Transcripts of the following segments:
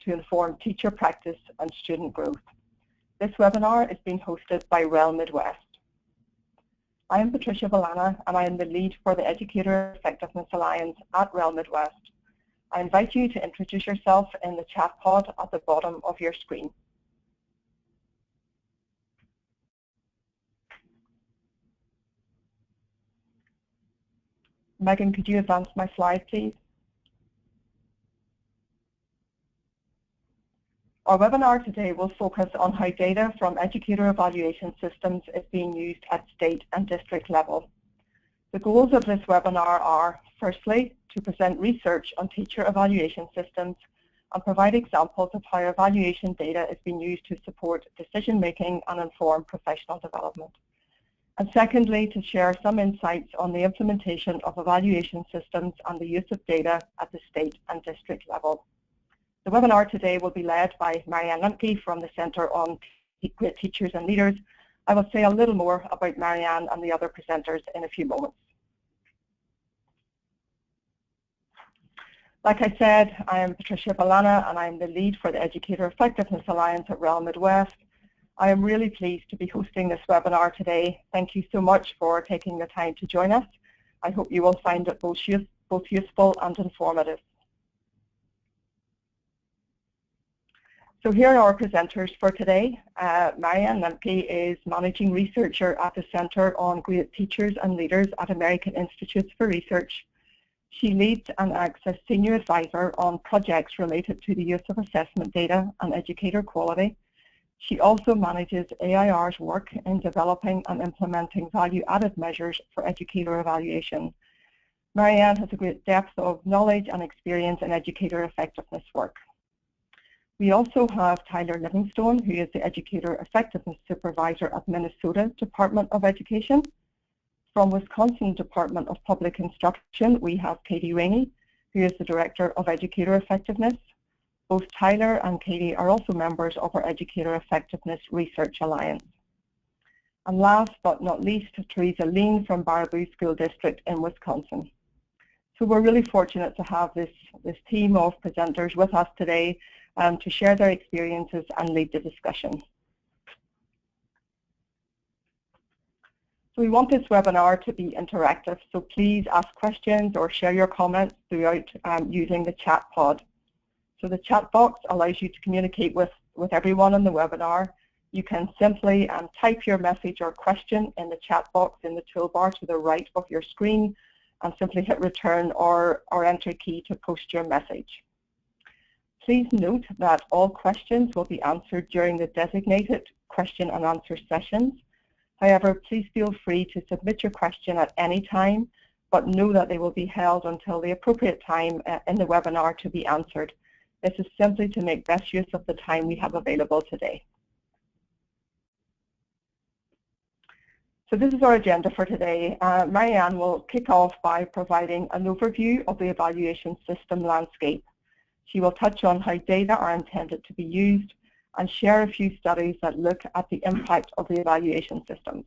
to inform teacher practice and student growth. This webinar is being hosted by REL Midwest. I am Patricia Valana, and I am the lead for the Educator Effectiveness Alliance at REL Midwest. I invite you to introduce yourself in the chat pod at the bottom of your screen. Megan, could you advance my slide, please? Our webinar today will focus on how data from educator evaluation systems is being used at state and district level. The goals of this webinar are, firstly, to present research on teacher evaluation systems and provide examples of how evaluation data is being used to support decision-making and inform professional development. And secondly, to share some insights on the implementation of evaluation systems and the use of data at the state and district level. The webinar today will be led by Marianne Lemke from the Centre on Great Teachers and Leaders. I will say a little more about Marianne and the other presenters in a few moments. Like I said, I am Patricia Valana, and I am the lead for the Educator Effectiveness Alliance at REL Midwest. I am really pleased to be hosting this webinar today. Thank you so much for taking the time to join us. I hope you will find it both useful and informative. So here are our presenters for today. Marianne Lemke is Managing Researcher at the Centre on Great Teachers and Leaders at American Institutes for Research. She leads and acts as Senior Advisor on projects related to the use of assessment data and educator quality. She also manages AIR's work in developing and implementing value-added measures for educator evaluation. Marianne has a great depth of knowledge and experience in educator effectiveness work. We also have Tyler Livingstone, who is the Educator Effectiveness Supervisor at Minnesota Department of Education. From Wisconsin Department of Public Instruction, we have Katie Rainey, who is the Director of Educator Effectiveness. Both Tyler and Katie are also members of our Educator Effectiveness Research Alliance. And last but not least, Theresa Lean from Baraboo School District in Wisconsin. So we're really fortunate to have this team of presenters with us today to share their experiences and lead the discussion. So we want this webinar to be interactive, so please ask questions or share your comments throughout using the chat pod. So the chat box allows you to communicate with everyone in the webinar. You can simply type your message or question in the chat box in the toolbar to the right of your screen and simply hit return or enter key to post your message. Please note that all questions will be answered during the designated question and answer sessions. However, please feel free to submit your question at any time, but know that they will be held until the appropriate time in the webinar to be answered. This is simply to make best use of the time we have available today. So this is our agenda for today. Marianne will kick off by providing an overview of the evaluation system landscape. She will touch on how data are intended to be used and share a few studies that look at the impact of the evaluation systems.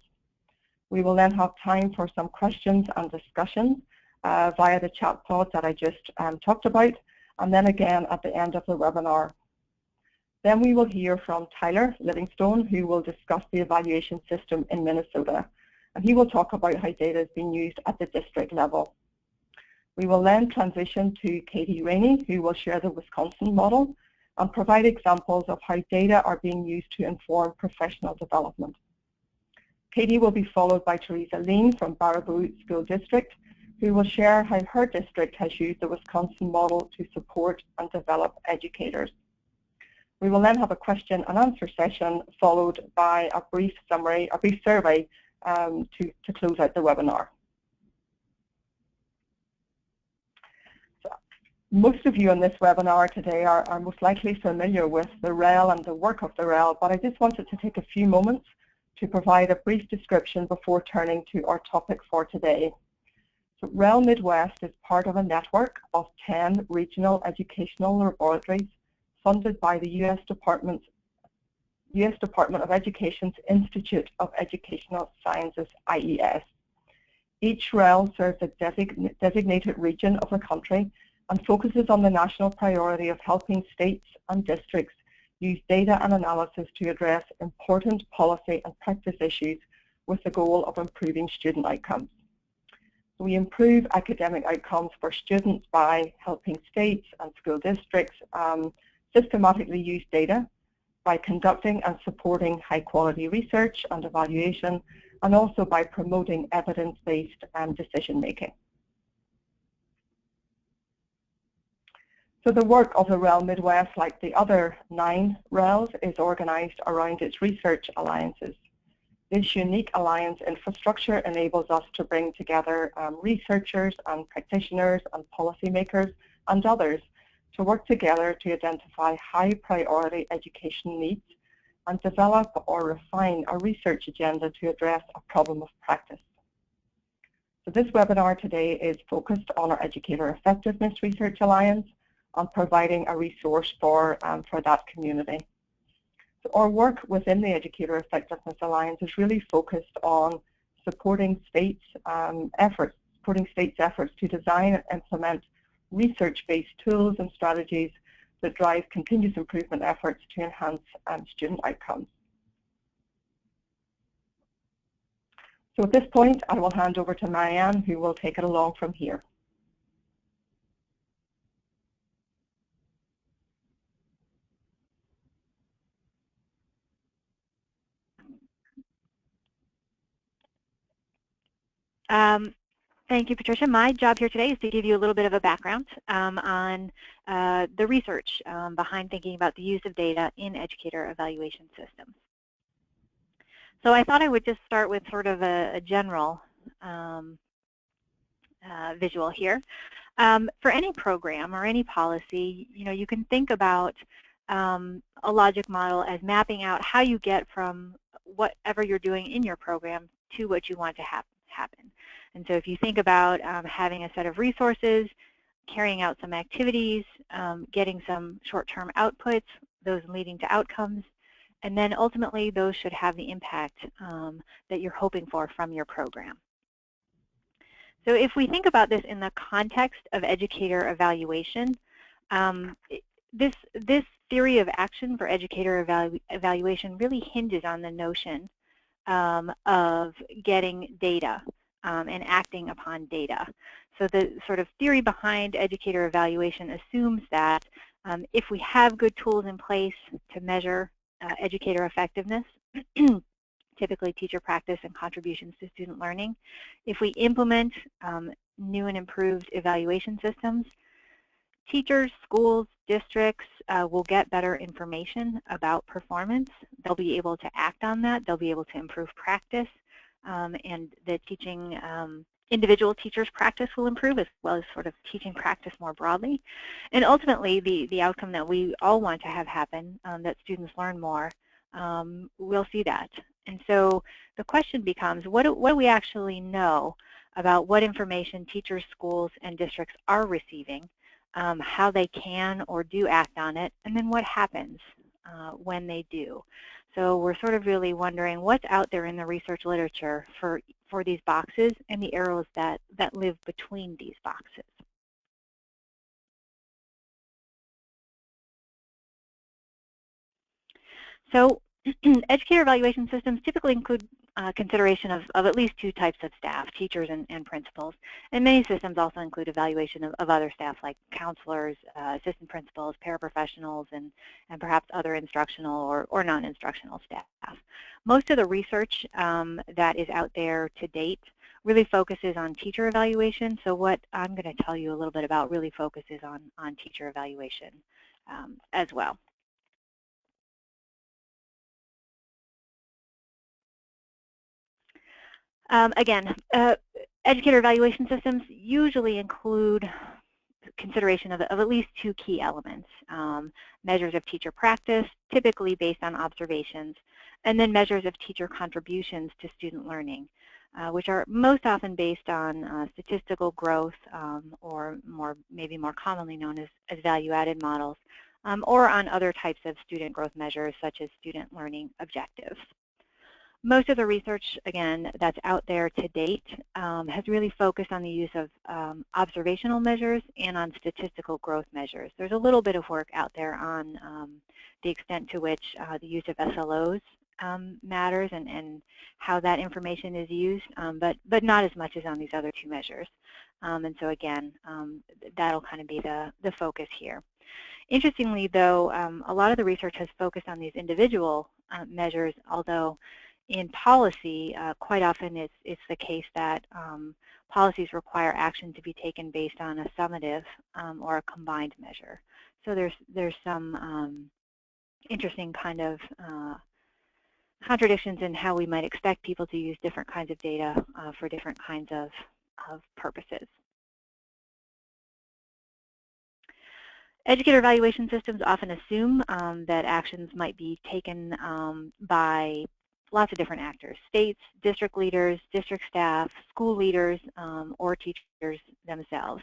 We will then have time for some questions and discussions via the chat pod that I just talked about, and then again at the end of the webinar. Then we will hear from Tyler Livingstone, who will discuss the evaluation system in Minnesota, and he will talk about how data is being used at the district level. We will then transition to Katie Rainey, who will share the Wisconsin model and provide examples of how data are being used to inform professional development. Katie will be followed by Theresa Lean from Baraboo School District, who will share how her district has used the Wisconsin model to support and develop educators. We will then have a question and answer session followed by a brief survey to close out the webinar. Most of you on this webinar today are most likely familiar with the REL and the work of the REL, but I just wanted to take a few moments to provide a brief description before turning to our topic for today. So REL Midwest is part of a network of 10 regional educational laboratories funded by the U.S. Department of Education's Institute of Educational Sciences, IES. Each REL serves a designated region of the country and focuses on the national priority of helping states and districts use data and analysis to address important policy and practice issues with the goal of improving student outcomes. We improve academic outcomes for students by helping states and school districts systematically use data, by conducting and supporting high-quality research and evaluation, and also by promoting evidence-based decision-making. So the work of the REL Midwest, like the other 9 RELs, is organised around its research alliances. This unique alliance infrastructure enables us to bring together researchers and practitioners and policymakers and others to work together to identify high-priority education needs and develop or refine a research agenda to address a problem of practice. So this webinar today is focused on our Educator Effectiveness Research Alliance and providing a resource for that community. So our work within the Educator Effectiveness Alliance is really focused on supporting states' efforts to design and implement research-based tools and strategies that drive continuous improvement efforts to enhance student outcomes. So at this point, I will hand over to Marianne, who will take it along from here. Thank you, Patricia. My job here today is to give you a little bit of a background on the research behind thinking about the use of data in educator evaluation systems. So I thought I would just start with sort of a general visual here. For any program or any policy, you can think about a logic model as mapping out how you get from whatever you're doing in your program to what you want to happen. And so if you think about having a set of resources, carrying out some activities, getting some short-term outputs, those leading to outcomes, and then ultimately those should have the impact that you're hoping for from your program. So if we think about this in the context of educator evaluation, this theory of action for educator evaluation really hinges on the notion of getting data and acting upon data. So the sort of theory behind educator evaluation assumes that if we have good tools in place to measure educator effectiveness, typically teacher practice and contributions to student learning, if we implement new and improved evaluation systems, teachers, schools, districts will get better information about performance. They'll be able to act on that. They'll be able to improve practice, and the teaching individual teachers' practice will improve, as well as sort of teaching practice more broadly. And ultimately, the outcome that we all want to have happen, that students learn more, we'll see that. And so the question becomes, what do we actually know about what information teachers, schools, and districts are receiving, how they can or do act on it, and then what happens when they do. So we're sort of really wondering what's out there in the research literature for these boxes and the arrows that live between these boxes. So educator evaluation systems typically include consideration of at least 2 types of staff, teachers and principals. And many systems also include evaluation of other staff like counselors, assistant principals, paraprofessionals, and perhaps other instructional or non-instructional staff. Most of the research that is out there to date really focuses on teacher evaluation. So what I'm going to tell you a little bit about really focuses on teacher evaluation as well. Again, educator evaluation systems usually include consideration of at least 2 key elements, measures of teacher practice, typically based on observations, and then measures of teacher contributions to student learning, which are most often based on statistical growth, or maybe more commonly known as value-added models, or on other types of student growth measures such as student learning objectives. Most of the research, again, that's out there to date has really focused on the use of observational measures and on statistical growth measures. There's a little bit of work out there on the extent to which the use of SLOs matters and how that information is used, but not as much as on these other two measures. And so again, that'll kind of be the focus here. Interestingly, though, a lot of the research has focused on these individual measures, although in policy, quite often it's the case that policies require action to be taken based on a summative or a combined measure. So there's some interesting kind of contradictions in how we might expect people to use different kinds of data for different kinds of purposes. Educator evaluation systems often assume that actions might be taken by lots of different actors: states, district leaders, district staff, school leaders, or teachers themselves.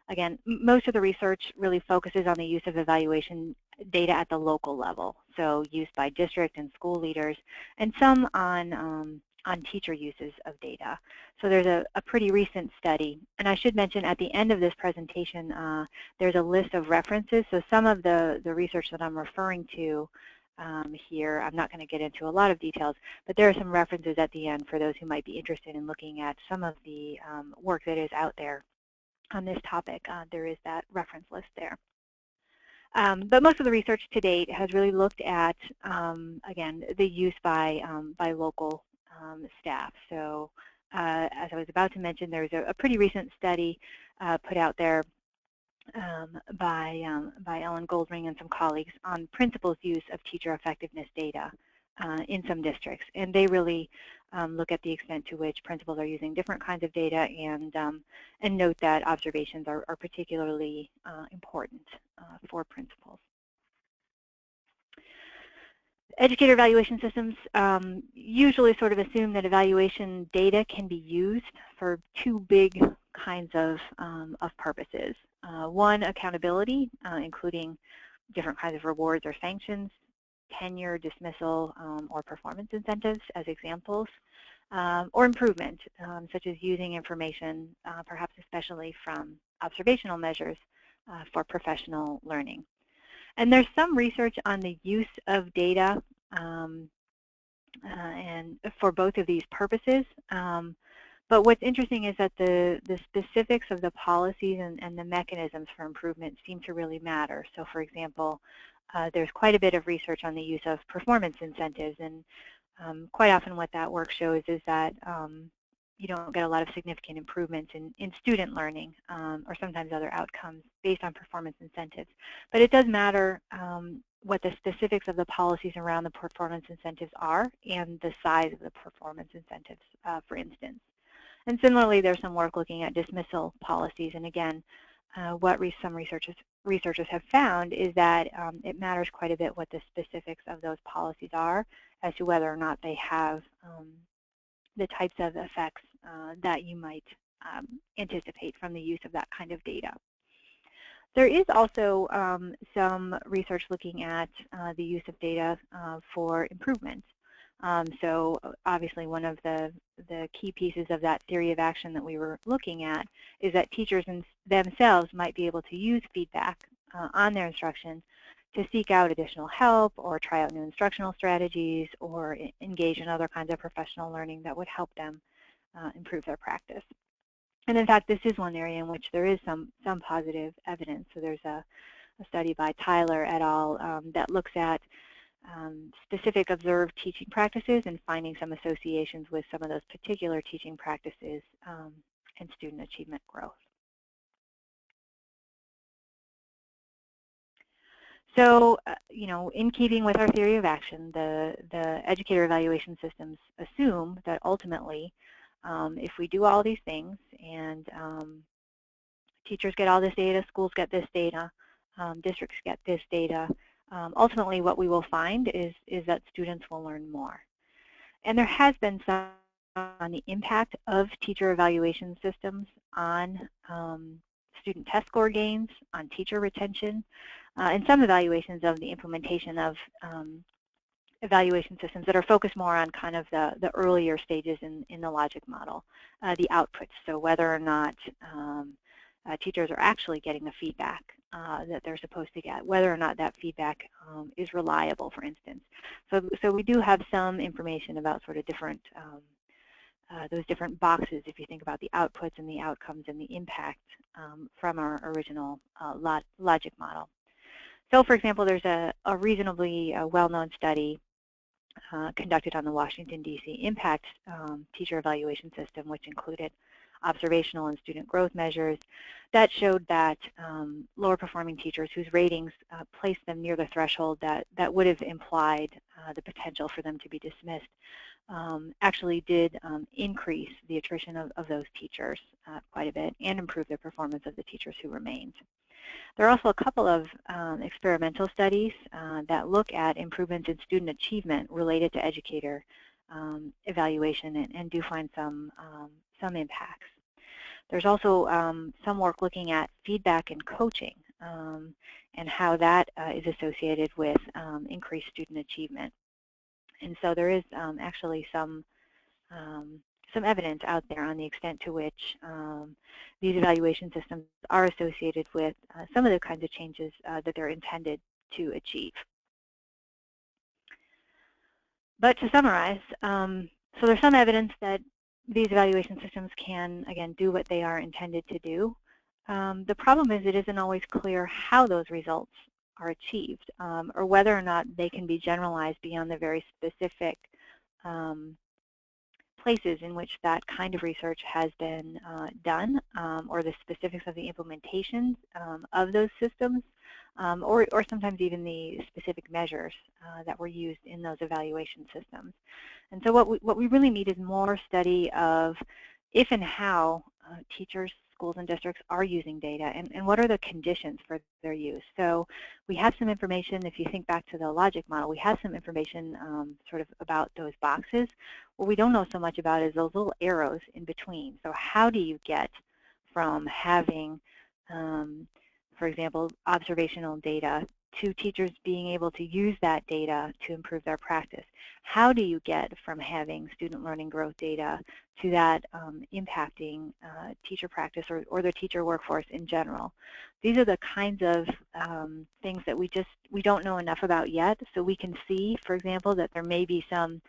Again, most of the research really focuses on the use of evaluation data at the local level, so used by district and school leaders, and some on teacher uses of data. So there's a pretty recent study, and I should mention at the end of this presentation there's a list of references. So some of the research that I'm referring to here, I'm not going to get into a lot of details, but there are some references at the end for those who might be interested in looking at some of the work that is out there on this topic. There is that reference list there. But most of the research to date has really looked at, again, the use by local staff. So as I was about to mention, there's a pretty recent study put out there by Ellen Goldring and some colleagues on principals' use of teacher effectiveness data in some districts. And they really look at the extent to which principals are using different kinds of data and note that observations are particularly important for principals. Educator evaluation systems usually sort of assume that evaluation data can be used for two big kinds of purposes. One, accountability, including different kinds of rewards or sanctions, tenure, dismissal, or performance incentives as examples, or improvement, such as using information, perhaps especially from observational measures, for professional learning. And there's some research on the use of data and for both of these purposes. But what's interesting is that the specifics of the policies and the mechanisms for improvement seem to really matter. So for example, there's quite a bit of research on the use of performance incentives, and quite often what that work shows is that you don't get a lot of significant improvements in student learning or sometimes other outcomes based on performance incentives. But it does matter what the specifics of the policies around the performance incentives are and the size of the performance incentives, for instance. And similarly, there's some work looking at dismissal policies. And again, what some researchers have found is that it matters quite a bit what the specifics of those policies are as to whether or not they have the types of effects that you might anticipate from the use of that kind of data. There is also some research looking at the use of data for improvement. So obviously one of the key pieces of that theory of action that we were looking at is that teachers themselves might be able to use feedback on their instruction to seek out additional help or try out new instructional strategies or engage in other kinds of professional learning that would help them improve their practice. And in fact, this is one area in which there is some positive evidence. So there's a study by Tyler et al. That looks at specific observed teaching practices and finding some associations with some of those particular teaching practices and student achievement growth. So, you know, in keeping with our theory of action, the educator evaluation systems assume that ultimately, if we do all these things and teachers get all this data, schools get this data, districts get this data, ultimately what we will find is that students will learn more. And there has been some on the impact of teacher evaluation systems on student test score gains, on teacher retention, and some evaluations of the implementation of evaluation systems that are focused more on kind of the earlier stages in the logic model, the outputs, so whether or not teachers are actually getting the feedback that they're supposed to get, whether or not that feedback is reliable, for instance. So we do have some information about sort of different those different boxes if you think about the outputs and the outcomes and the impact from our original logic model. So, for example, there's a reasonably well-known study conducted on the Washington, D.C. impact teacher evaluation system, which included observational and student growth measures that showed that lower performing teachers whose ratings placed them near the threshold that would have implied the potential for them to be dismissed actually did increase the attrition of those teachers quite a bit and improve the performance of the teachers who remained. There are also a couple of experimental studies that look at improvements in student achievement related to educator evaluation and do find some impacts. There's also some work looking at feedback and coaching and how that is associated with increased student achievement. And so there is actually some evidence out there on the extent to which these evaluation systems are associated with some of the kinds of changes that they're intended to achieve. But to summarize, so there's some evidence that these evaluation systems can, again, do what they are intended to do. The problem is it isn't always clear how those results are achieved or whether or not they can be generalized beyond the very specific places in which that kind of research has been done or the specifics of the implementation of those systems or sometimes even the specific measures that were used in those evaluation systems. And so what we really need is more study of if and how teachers, schools, and districts are using data and what are the conditions for their use. So we have some information, if you think back to the logic model, we have some information sort of about those boxes. What we don't know so much about is those little arrows in between. So how do you get from having, for example, observational data to teachers being able to use that data to improve their practice? How do you get from having student learning growth data to that impacting teacher practice or the teacher workforce in general? These are the kinds of things that we don't know enough about yet. So we can see, for example, that there may be some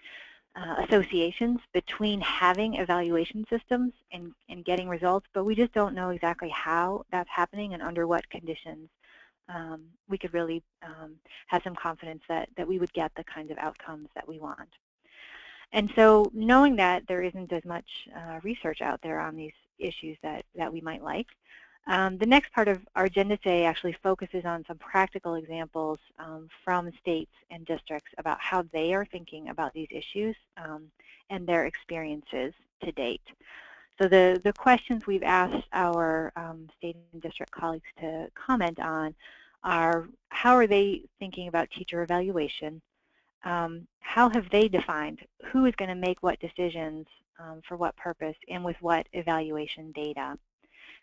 associations between having evaluation systems and getting results, but we just don't know exactly how that's happening and under what conditions we could really have some confidence that we would get the kinds of outcomes that we want. And so knowing that there isn't as much research out there on these issues that we might like, the next part of our agenda today actually focuses on some practical examples from states and districts about how they are thinking about these issues and their experiences to date. So the questions we've asked our state and district colleagues to comment on are how are they thinking about teacher evaluation? How have they defined who is going to make what decisions for what purpose and with what evaluation data?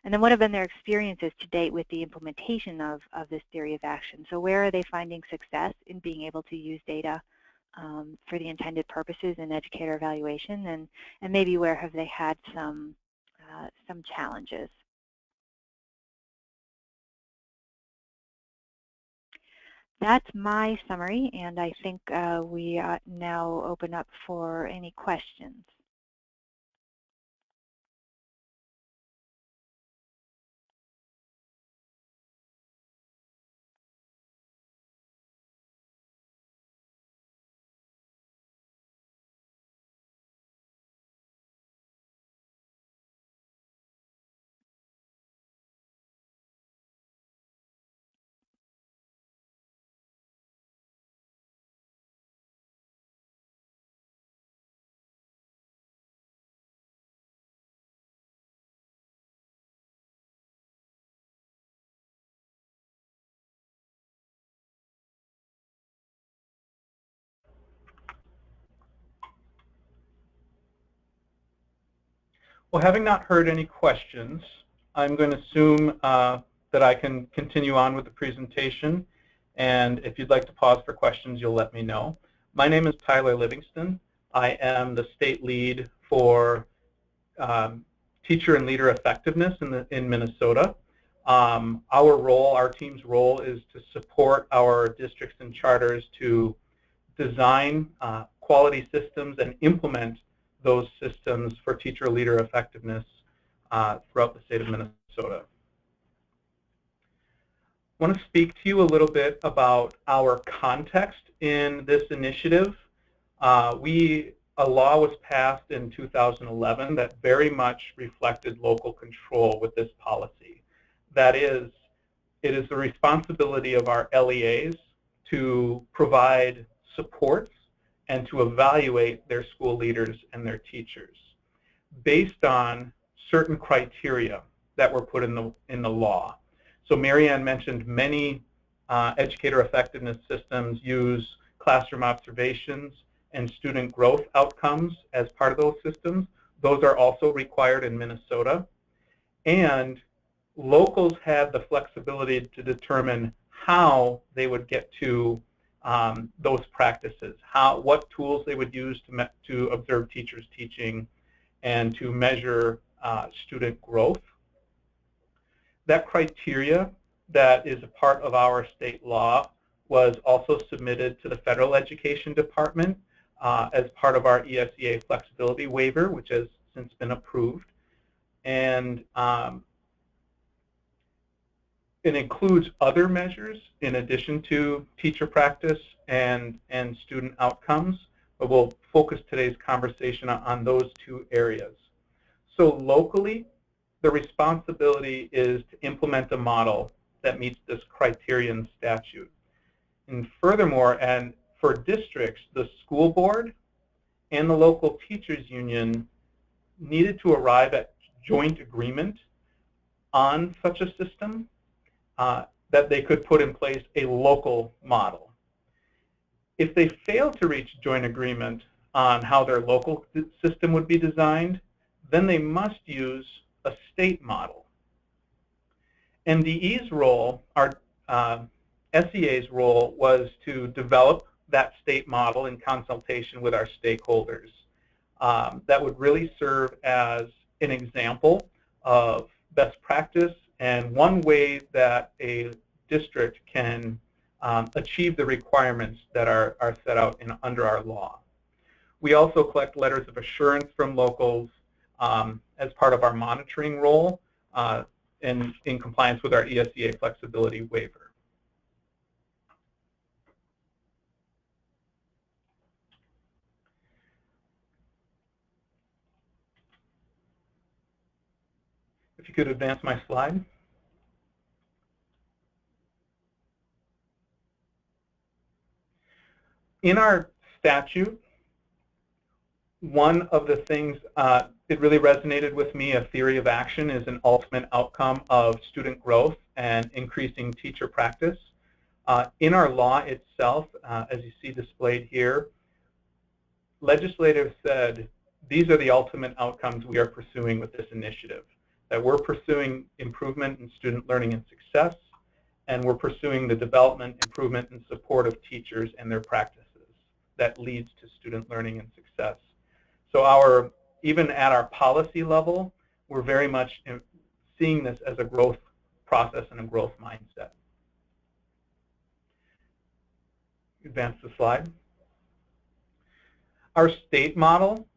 And then what have been their experiences to date with the implementation of this theory of action? So where are they finding success in being able to use data for the intended purposes in educator evaluation, and maybe where have they had some challenges? That's my summary, and I think we now open up for any questions. Well, having not heard any questions, I'm going to assume that I can continue on with the presentation. And if you'd like to pause for questions, you'll let me know. My name is Tyler Livingston. I am the state lead for teacher and leader effectiveness in Minnesota. Our team's role is to support our districts and charters to design quality systems and implement those systems for teacher leader effectiveness throughout the state of Minnesota. I want to speak to you a little bit about our context in this initiative. A law was passed in 2011 that very much reflected local control with this policy. That is, it is the responsibility of our LEAs to provide supports and to evaluate their school leaders and their teachers based on certain criteria that were put in the law. So Marianne mentioned many educator effectiveness systems use classroom observations and student growth outcomes as part of those systems. Those are also required in Minnesota. And locals had the flexibility to determine how they would get to those practices, what tools they would use to observe teachers teaching and to measure student growth. That criteria that is a part of our state law was also submitted to the Federal Education Department as part of our ESEA flexibility waiver, which has since been approved. And it includes other measures in addition to teacher practice and student outcomes, but we'll focus today's conversation on those two areas. So locally, the responsibility is to implement a model that meets this criterion statute. And furthermore, and for districts, the school board and the local teachers union needed to arrive at joint agreement on such a system that they could put in place a local model. If they fail to reach joint agreement on how their local system would be designed, then they must use a state model. NDE's role, our SEA's role, was to develop that state model in consultation with our stakeholders. That would really serve as an example of best practice and one way that a district can achieve the requirements that are set out under our law. We also collect letters of assurance from locals as part of our monitoring role in compliance with our ESEA flexibility waiver. If you could advance my slide. In our statute, one of the things it really resonated with me, a theory of action is an ultimate outcome of student growth and increasing teacher practice. In our law itself, as you see displayed here, legislators said these are the ultimate outcomes we are pursuing with this initiative, that we're pursuing improvement in student learning and success, and we're pursuing the development, improvement, and support of teachers and their practices that leads to student learning and success. So even at our policy level, we're very much seeing this as a growth process and a growth mindset. Advance the slide. Our state model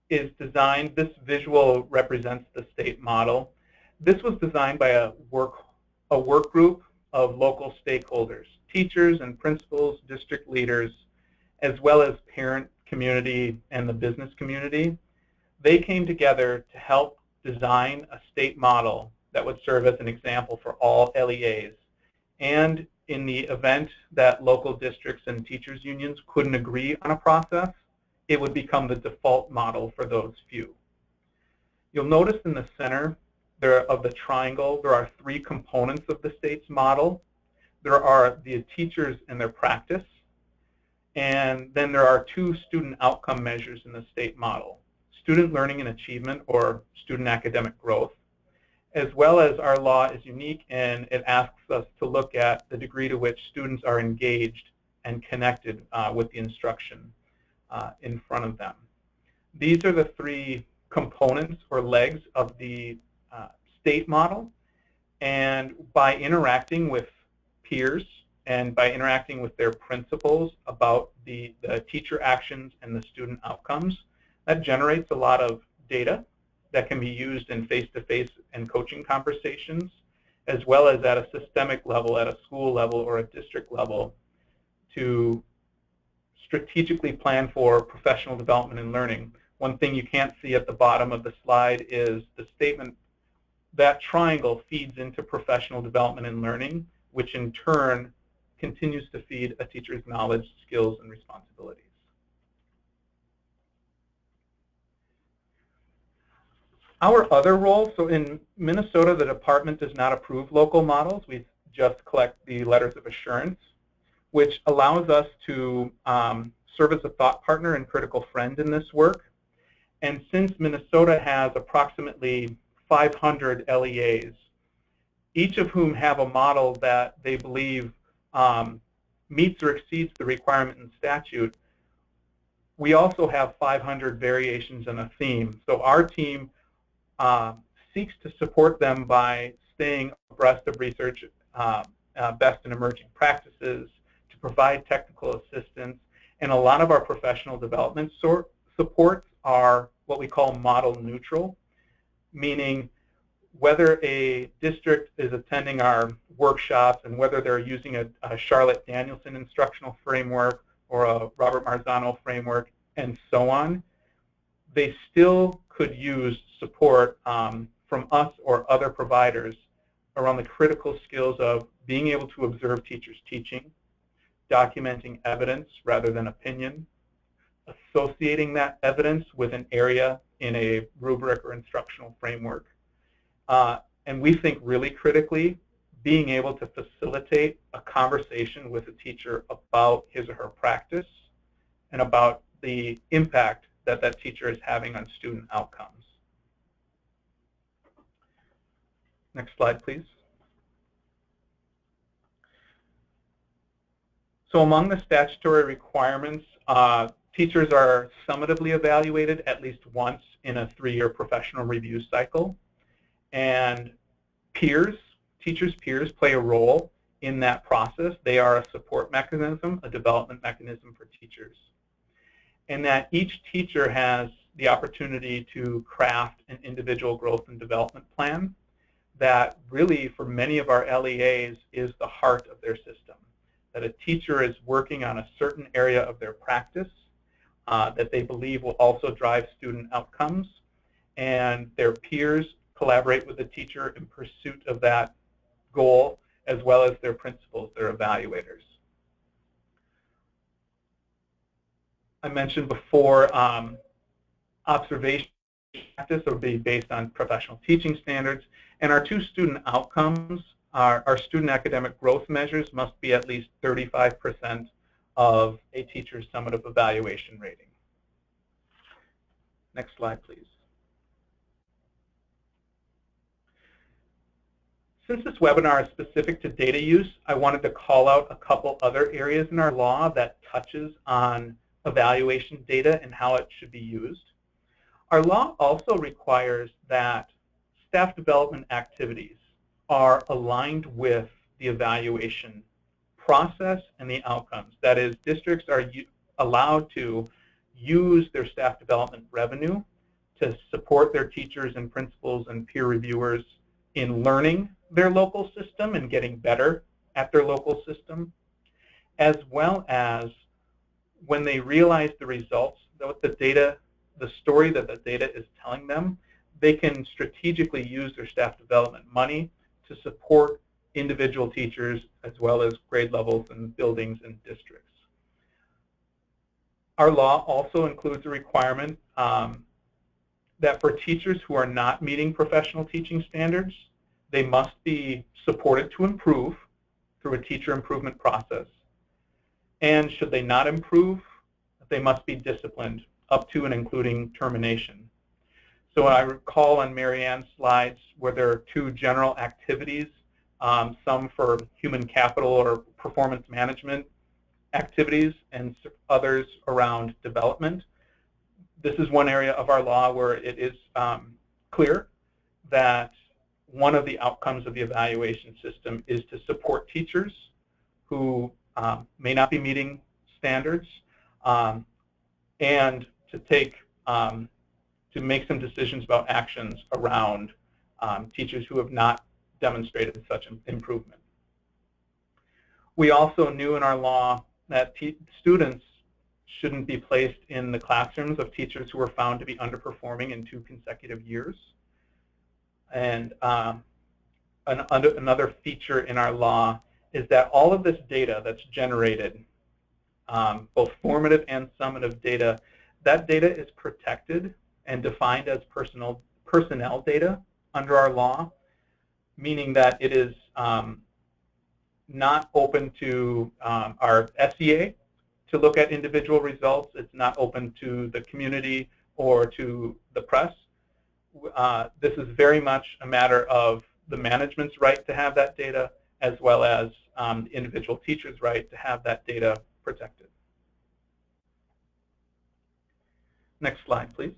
is designed, this visual represents the state model. This was designed by a work group of local stakeholders, teachers and principals, district leaders, as well as parent community and the business community. They came together to help design a state model that would serve as an example for all LEAs. And in the event that local districts and teachers unions couldn't agree on a process, it would become the default model for those few. You'll notice in the center of the triangle, there are three components of the state's model. There are the teachers and their practice, and then there are two student outcome measures in the state model, student learning and achievement, or student academic growth, as well as our law is unique and it asks us to look at the degree to which students are engaged and connected with the instruction in front of them. These are the three components or legs of the state model, and by interacting with peers and by interacting with their principals about the teacher actions and the student outcomes, that generates a lot of data that can be used in face-to-face and coaching conversations, as well as at a systemic level, at a school level or a district level, to strategically plan for professional development and learning. One thing you can't see at the bottom of the slide is the statement that triangle feeds into professional development and learning, which in turn continues to feed a teacher's knowledge, skills, and responsibilities. Our other role, so in Minnesota, the department does not approve local models. We just collect the letters of assurance, which allows us to serve as a thought partner and critical friend in this work. And since Minnesota has approximately 500 LEAs, each of whom have a model that they believe meets or exceeds the requirement in statute, we also have 500 variations in a theme. So our team seeks to support them by staying abreast of research, best and emerging practices, to provide technical assistance, and a lot of our professional development supports are what we call model neutral, meaning whether a district is attending our workshops and whether they're using a Charlotte Danielson instructional framework or a Robert Marzano framework and so on, they still could use support from us or other providers around the critical skills of being able to observe teachers teaching, documenting evidence rather than opinion, associating that evidence with an area in a rubric or instructional framework. And we think really critically, being able to facilitate a conversation with a teacher about his or her practice and about the impact that that teacher is having on student outcomes. Next slide, please. So among the statutory requirements, teachers are summatively evaluated at least once in a 3-year professional review cycle. And peers, teachers' peers, play a role in that process. They are a support mechanism, a development mechanism for teachers. And that each teacher has the opportunity to craft an individual growth and development plan that really, for many of our LEAs, is the heart of their system. That a teacher is working on a certain area of their practice that they believe will also drive student outcomes, and their peers collaborate with the teacher in pursuit of that goal, as well as their principals, their evaluators. I mentioned before, observation practice will be based on professional teaching standards, and our 2 student outcomes, our student academic growth measures must be at least 35% of a teacher's summative evaluation rating. Next slide, please. Since this webinar is specific to data use, I wanted to call out a couple other areas in our law that touches on evaluation data and how it should be used. Our law also requires that staff development activities are aligned with the evaluation process and the outcomes. That is, districts are allowed to use their staff development revenue to support their teachers and principals and peer reviewers in learning their local system and getting better at their local system, as well as when they realize the results, the data, the story that the data is telling them, they can strategically use their staff development money to support individual teachers as well as grade levels and buildings and districts. Our law also includes a requirement that for teachers who are not meeting professional teaching standards, they must be supported to improve through a teacher improvement process. And should they not improve, they must be disciplined up to and including termination. So I recall on Mary Ann's slides where there are 2 general activities, some for human capital or performance management activities and others around development. This is one area of our law where it is clear that one of the outcomes of the evaluation system is to support teachers who may not be meeting standards and to make some decisions about actions around teachers who have not demonstrated such improvement. We also knew in our law that students shouldn't be placed in the classrooms of teachers who were found to be underperforming in 2 consecutive years. And another feature in our law is that all of this data that's generated, both formative and summative data, that data is protected and defined as personnel data under our law, meaning that it is not open to our SEA to look at individual results. It's not open to the community or to the press. This is very much a matter of the management's right to have that data, as well as the individual teacher's right to have that data protected. Next slide, please.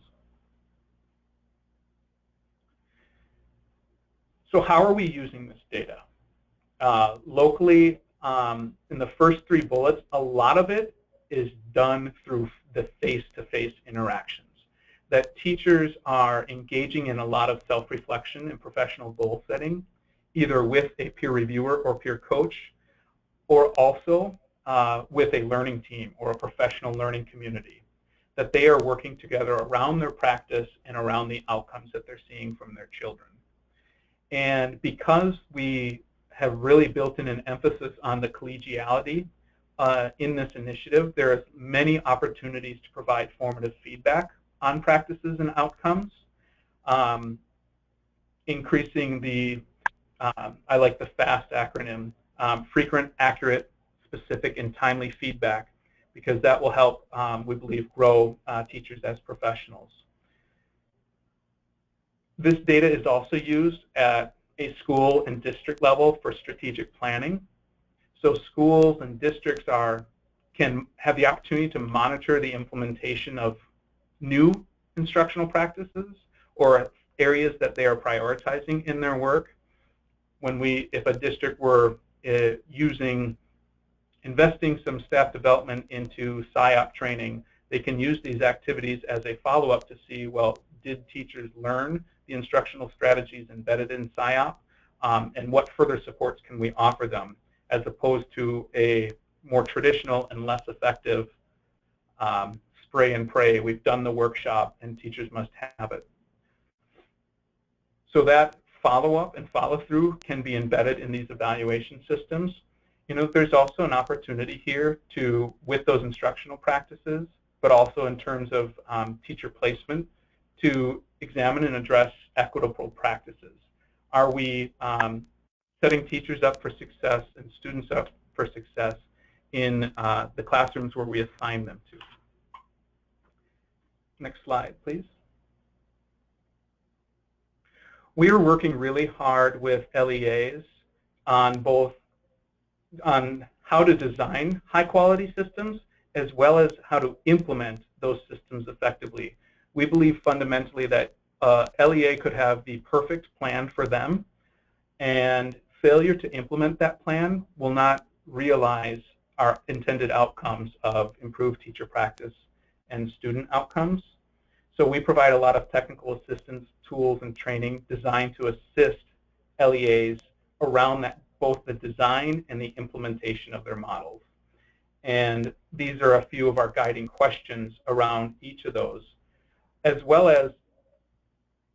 So how are we using this data? Locally, in the first 3 bullets, a lot of it is done through the face-to-face interactions. That teachers are engaging in a lot of self-reflection and professional goal setting, either with a peer reviewer or peer coach, or also with a learning team or a professional learning community. That they are working together around their practice and around the outcomes that they're seeing from their children. And because we have really built in an emphasis on the collegiality in this initiative, there are many opportunities to provide formative feedback on practices and outcomes, increasing the, I like the FAST acronym, frequent, accurate, specific, and timely feedback, because that will help, we believe, grow teachers as professionals. This data is also used at a school and district level for strategic planning. So schools and districts can have the opportunity to monitor the implementation of new instructional practices or areas that they are prioritizing in their work. If a district were investing some staff development into SIOP training, they can use these activities as a follow-up to see, well, did teachers learn the instructional strategies embedded in SIOP, and what further supports can we offer them, as opposed to a more traditional and less effective spray and pray. We've done the workshop and teachers must have it. So that follow-up and follow-through can be embedded in these evaluation systems. You know, there's also an opportunity here to, with those instructional practices, but also in terms of teacher placement, to examine and address equitable practices. Are we setting teachers up for success and students up for success in the classrooms where we assign them to? Next slide, please. We are working really hard with LEAs on how to design high-quality systems, as well as how to implement those systems effectively. We believe fundamentally that LEA could have the perfect plan for them, and failure to implement that plan will not realize our intended outcomes of improved teacher practice and student outcomes. So we provide a lot of technical assistance, tools, and training designed to assist LEAs around that, both the design and the implementation of their models. And these are a few of our guiding questions around each of those, as well as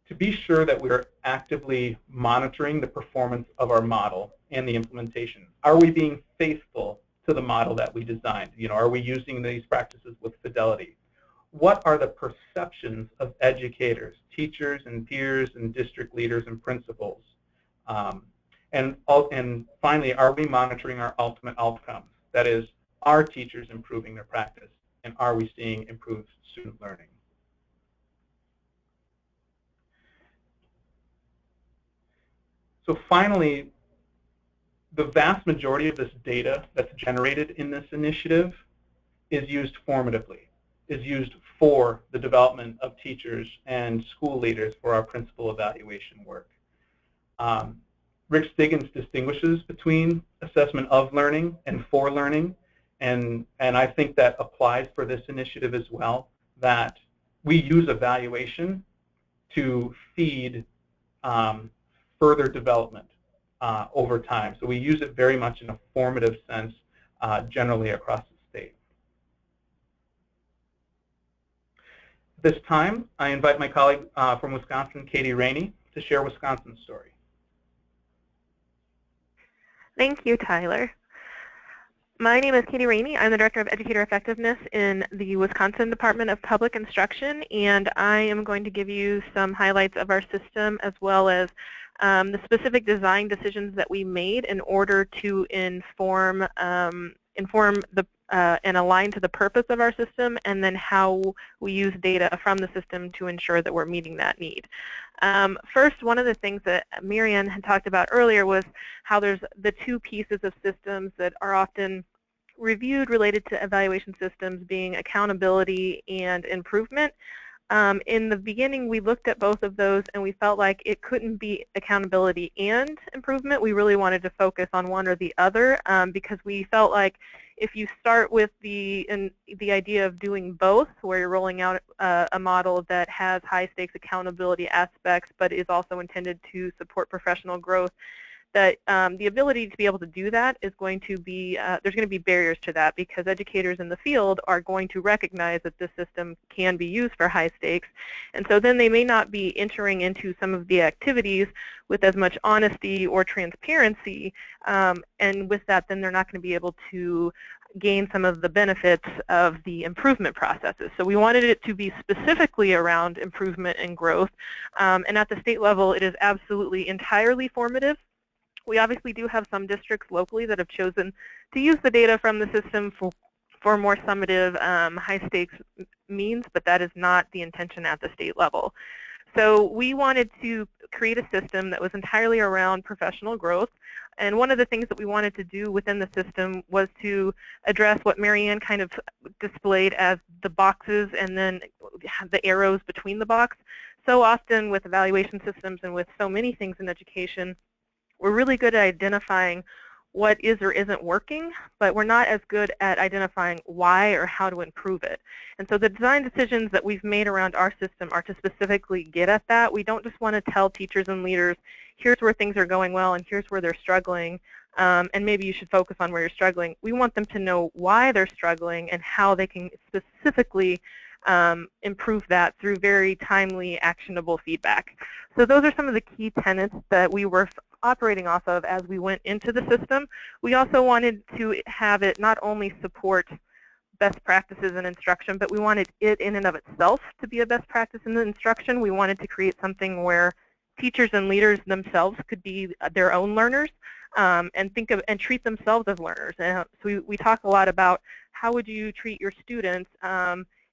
to be sure that we are actively monitoring the performance of our model and the implementation. Are we being faithful to the model that we designed? You know, are we using these practices with fidelity? What are the perceptions of educators, teachers and peers and district leaders and principals? And finally, are we monitoring our ultimate outcomes? That is, are teachers improving their practice, and are we seeing improved student learning? So finally, the vast majority of this data that's generated in this initiative is used formatively, is used for the development of teachers and school leaders for our principal evaluation work. Rick Stiggins distinguishes between assessment of learning and for learning, and I think that applies for this initiative as well, that we use evaluation to feed further development over time. So we use it very much in a formative sense generally across the state. At this time, I invite my colleague from Wisconsin, Katie Rainey, to share Wisconsin's story. Thank you, Tyler. My name is Katie Rainey. I'm the Director of Educator Effectiveness in the Wisconsin Department of Public Instruction, and I am going to give you some highlights of our system as well as the specific design decisions that we made in order to inform and align to the purpose of our system, and then how we use data from the system to ensure that we're meeting that need. First, one of the things that Marianne had talked about earlier was how there's the two pieces of systems that are often reviewed related to evaluation systems being accountability and improvement. In the beginning, we looked at both of those and we felt like it couldn't be accountability and improvement. We really wanted to focus on one or the other because we felt like if you start with the idea of doing both, where you're rolling out a model that has high stakes accountability aspects but is also intended to support professional growth, that the ability to be able to do that is going to be, there's going to be barriers to that because educators in the field are going to recognize that this system can be used for high stakes. And so then they may not be entering into some of the activities with as much honesty or transparency. And with that, then they're not going to be able to gain some of the benefits of the improvement processes. So we wanted it to be specifically around improvement and growth. And at the state level, it is absolutely entirely formative. We obviously do have some districts locally that have chosen to use the data from the system for more summative, high-stakes means, but that is not the intention at the state level. So we wanted to create a system that was entirely around professional growth. And one of the things that we wanted to do within the system was to address what Marianne kind of displayed as the boxes and then the arrows between the box. So often with evaluation systems and with so many things in education, we're really good at identifying what is or isn't working, but we're not as good at identifying why or how to improve it. And so the design decisions that we've made around our system are to specifically get at that. We don't just want to tell teachers and leaders, here's where things are going well and here's where they're struggling, and maybe you should focus on where you're struggling. We want them to know why they're struggling and how they can specifically improve that through very timely, actionable feedback. So those are some of the key tenets that we were operating off of as we went into the system. We also wanted to have it not only support best practices in instruction, but we wanted it in and of itself to be a best practice in the instruction. We wanted to create something where teachers and leaders themselves could be their own learners and think of and treat themselves as learners. And so we talk a lot about how would you treat your students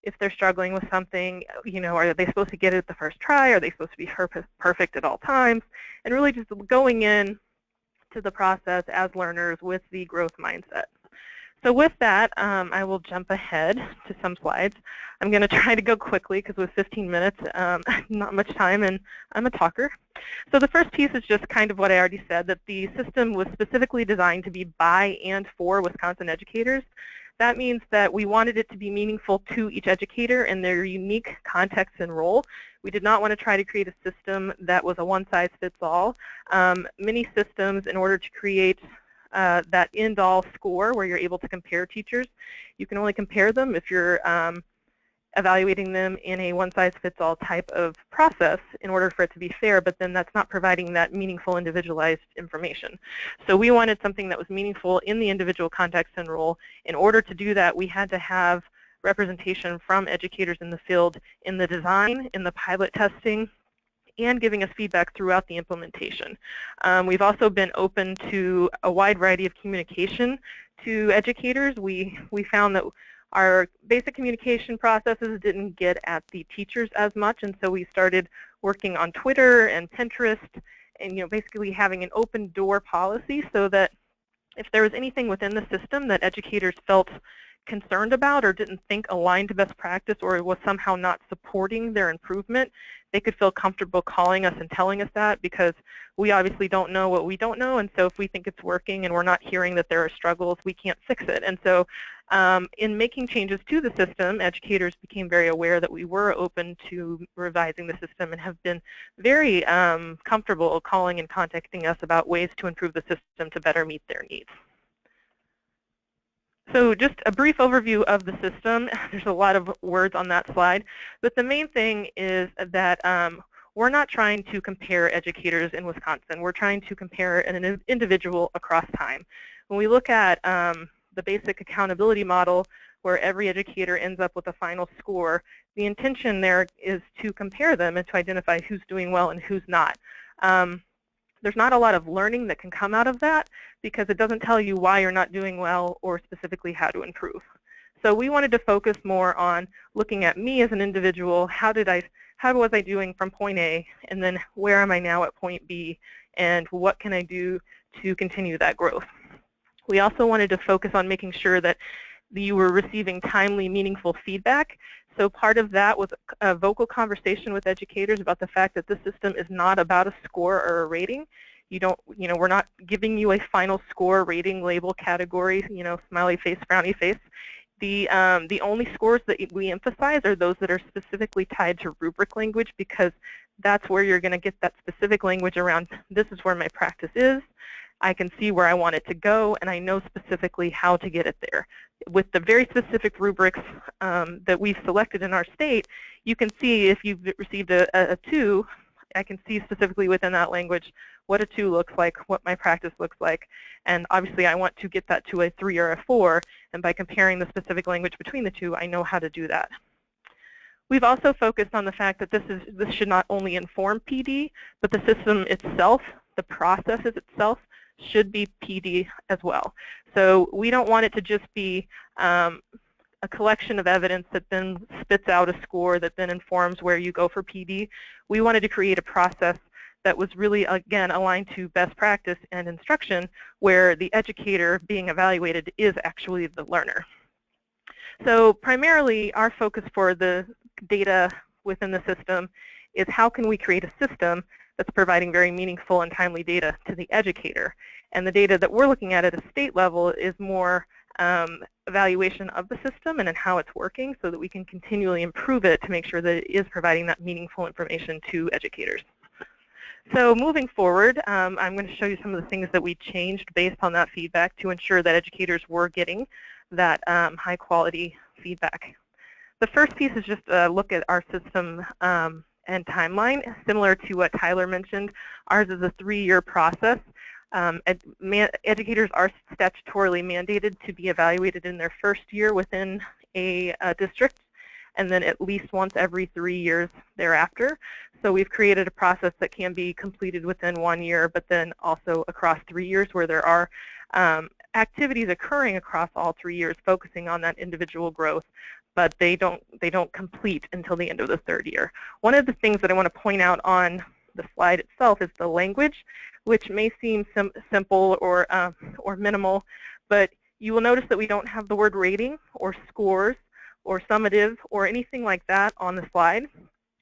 if they're struggling with something. You know, are they supposed to get it the first try? Are they supposed to be perfect at all times? And really just going in to the process as learners with the growth mindset. So with that, I will jump ahead to some slides. I'm going to try to go quickly because with 15 minutes, not much time, and I'm a talker. So the first piece is just kind of what I already said, that the system was specifically designed to be by and for Wisconsin educators. That means that we wanted it to be meaningful to each educator and their unique context and role. We did not want to try to create a system that was a one-size-fits-all. Many systems, in order to create that end-all score where you're able to compare teachers, you can only compare them if you're evaluating them in a one-size-fits-all type of process in order for it to be fair, but then that's not providing that meaningful individualized information. So we wanted something that was meaningful in the individual context and role. In order to do that, we had to have representation from educators in the field in the design, in the pilot testing, and giving us feedback throughout the implementation. We've also been open to a wide variety of communication to educators. We found that our basic communication processes didn't get at the teachers as much, and so we started working on Twitter and Pinterest and basically having an open door policy so that if there was anything within the system that educators felt concerned about or didn't think aligned to best practice or was somehow not supporting their improvement, they could feel comfortable calling us and telling us that, because we obviously don't know what we don't know, and so if we think it's working and we're not hearing that there are struggles, we can't fix it. And so in making changes to the system, educators became very aware that we were open to revising the system and have been very comfortable calling and contacting us about ways to improve the system to better meet their needs. So just a brief overview of the system. There's a lot of words on that slide, but the main thing is that we're not trying to compare educators in Wisconsin. We're trying to compare an individual across time. When we look at the basic accountability model, where every educator ends up with a final score, the intention there is to compare them and to identify who's doing well and who's not. There's not a lot of learning that can come out of that, because it doesn't tell you why you're not doing well or specifically how to improve. So we wanted to focus more on looking at me as an individual. How was I doing from point A, and then where am I now at point B, and what can I do to continue that growth? We also wanted to focus on making sure that you were receiving timely, meaningful feedback. So part of that was a vocal conversation with educators about the fact that this system is not about a score or a rating. We're not giving you a final score, rating, label, category, smiley face, frowny face. The only scores that we emphasize are those that are specifically tied to rubric language, because that's where you're going to get that specific language around, this is where my practice is, I can see where I want it to go, and I know specifically how to get it there. With the very specific rubrics that we've selected in our state, you can see if you've received a 2, I can see specifically within that language what a 2 looks like, what my practice looks like, and obviously I want to get that to a 3 or a 4, and by comparing the specific language between the two, I know how to do that. We've also focused on the fact that this should not only inform PD, but the system itself, the processes itself, should be PD as well. So we don't want it to just be a collection of evidence that then spits out a score that then informs where you go for PD. We wanted to create a process that was really, again, aligned to best practice and instruction, where the educator being evaluated is actually the learner. So primarily, our focus for the data within the system is how can we create a system that's providing very meaningful and timely data to the educator. And the data that we're looking at a state level is more evaluation of the system and how it's working, so that we can continually improve it to make sure that it is providing that meaningful information to educators. So moving forward, I'm going to show you some of the things that we changed based on that feedback to ensure that educators were getting that high quality feedback. The first piece is just a look at our system and timeline. Similar to what Tyler mentioned, ours is a 3-year process. Educators are statutorily mandated to be evaluated in their first year within a district, and then at least once every 3 years thereafter. So we've created a process that can be completed within 1 year, but then also across 3 years, where there are activities occurring across all 3 years focusing on that individual growth, but they don't complete until the end of the 3rd year. One of the things that I want to point out on the slide itself is the language, which may seem simple or minimal, but you will notice that we don't have the word rating or scores or summative or anything like that on the slide.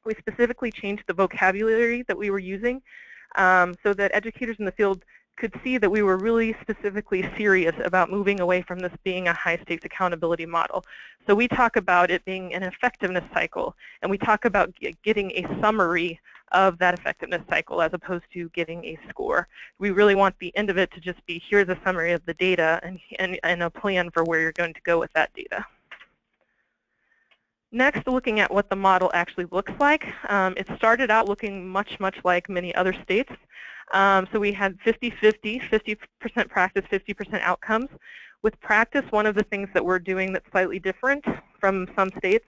We specifically changed the vocabulary that we were using so that educators in the field could see that we were really specifically serious about moving away from this being a high-stakes accountability model. So we talk about it being an effectiveness cycle, and we talk about getting a summary of that effectiveness cycle as opposed to getting a score. We really want the end of it to just be, here's a summary of the data and a plan for where you're going to go with that data. Next, looking at what the model actually looks like. It started out looking much like many other states. So we had 50-50, 50% practice, 50% outcomes. With practice, one of the things that we're doing that's slightly different from some states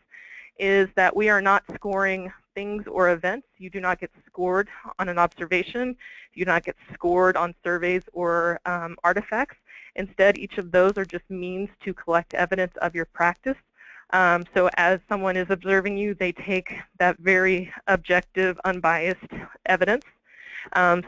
is that we are not scoring things or events. You do not get scored on an observation. You do not get scored on surveys or artifacts. Instead, each of those are just means to collect evidence of your practice. So as someone is observing you, they take that very objective, unbiased evidence,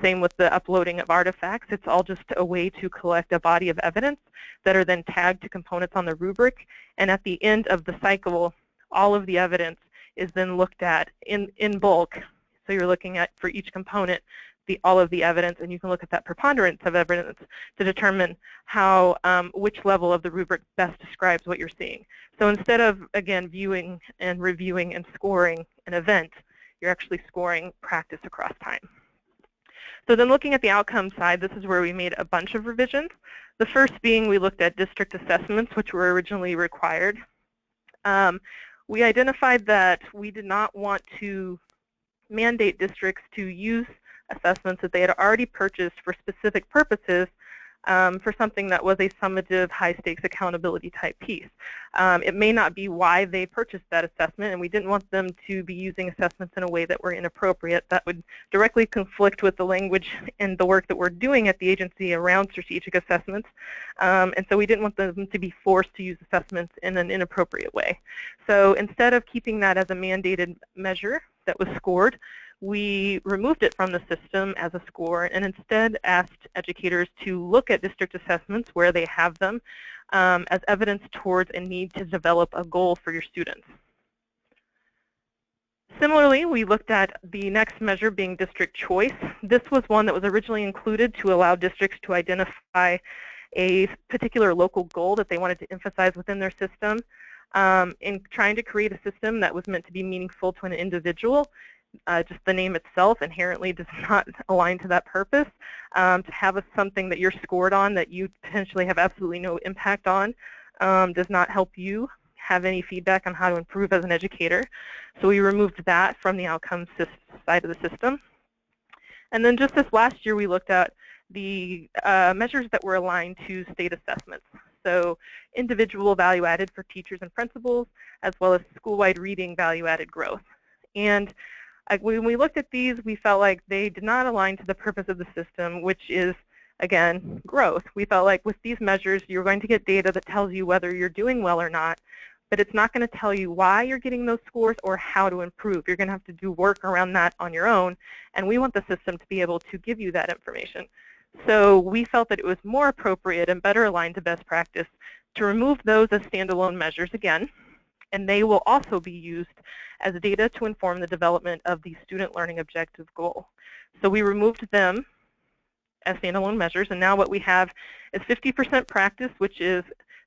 Same with the uploading of artifacts. It's all just a way to collect a body of evidence that are then tagged to components on the rubric. And at the end of the cycle, all of the evidence is then looked at in bulk. So you're looking at, for each component, all of the evidence, and you can look at that preponderance of evidence to determine how, which level of the rubric best describes what you're seeing. So instead of, again, viewing and reviewing and scoring an event, you're actually scoring practice across time. So then looking at the outcome side, this is where we made a bunch of revisions. The first being we looked at district assessments, which were originally required. We identified that we did not want to mandate districts to use assessments that they had already purchased for specific purposes for something that was a summative, high-stakes accountability type piece. It may not be why they purchased that assessment, and we didn't want them to be using assessments in a way that were inappropriate. That would directly conflict with the language and the work that we're doing at the agency around strategic assessments. And so we didn't want them to be forced to use assessments in an inappropriate way. So instead of keeping that as a mandated measure that was scored, we removed it from the system as a score and instead asked educators to look at district assessments where they have them as evidence towards a need to develop a goal for your students. Similarly, we looked at the next measure being district choice. This was one that was originally included to allow districts to identify a particular local goal that they wanted to emphasize within their system. In trying to create a system that was meant to be meaningful to an individual, just the name itself inherently does not align to that purpose. To have something that you're scored on that you potentially have absolutely no impact on does not help you have any feedback on how to improve as an educator. So we removed that from the outcomes side of the system. And then just this last year, we looked at the measures that were aligned to state assessments. So individual value added for teachers and principals, as well as school-wide reading value added growth. And when we looked at these, we felt like they did not align to the purpose of the system, which is, again, growth. We felt like with these measures, you're going to get data that tells you whether you're doing well or not, but it's not going to tell you why you're getting those scores or how to improve. You're going to have to do work around that on your own, and we want the system to be able to give you that information. So we felt that it was more appropriate and better aligned to best practice to remove those as standalone measures again, and they will also be used as data to inform the development of the student learning objective goal. So we removed them as standalone measures, and now what we have is 50% practice, which is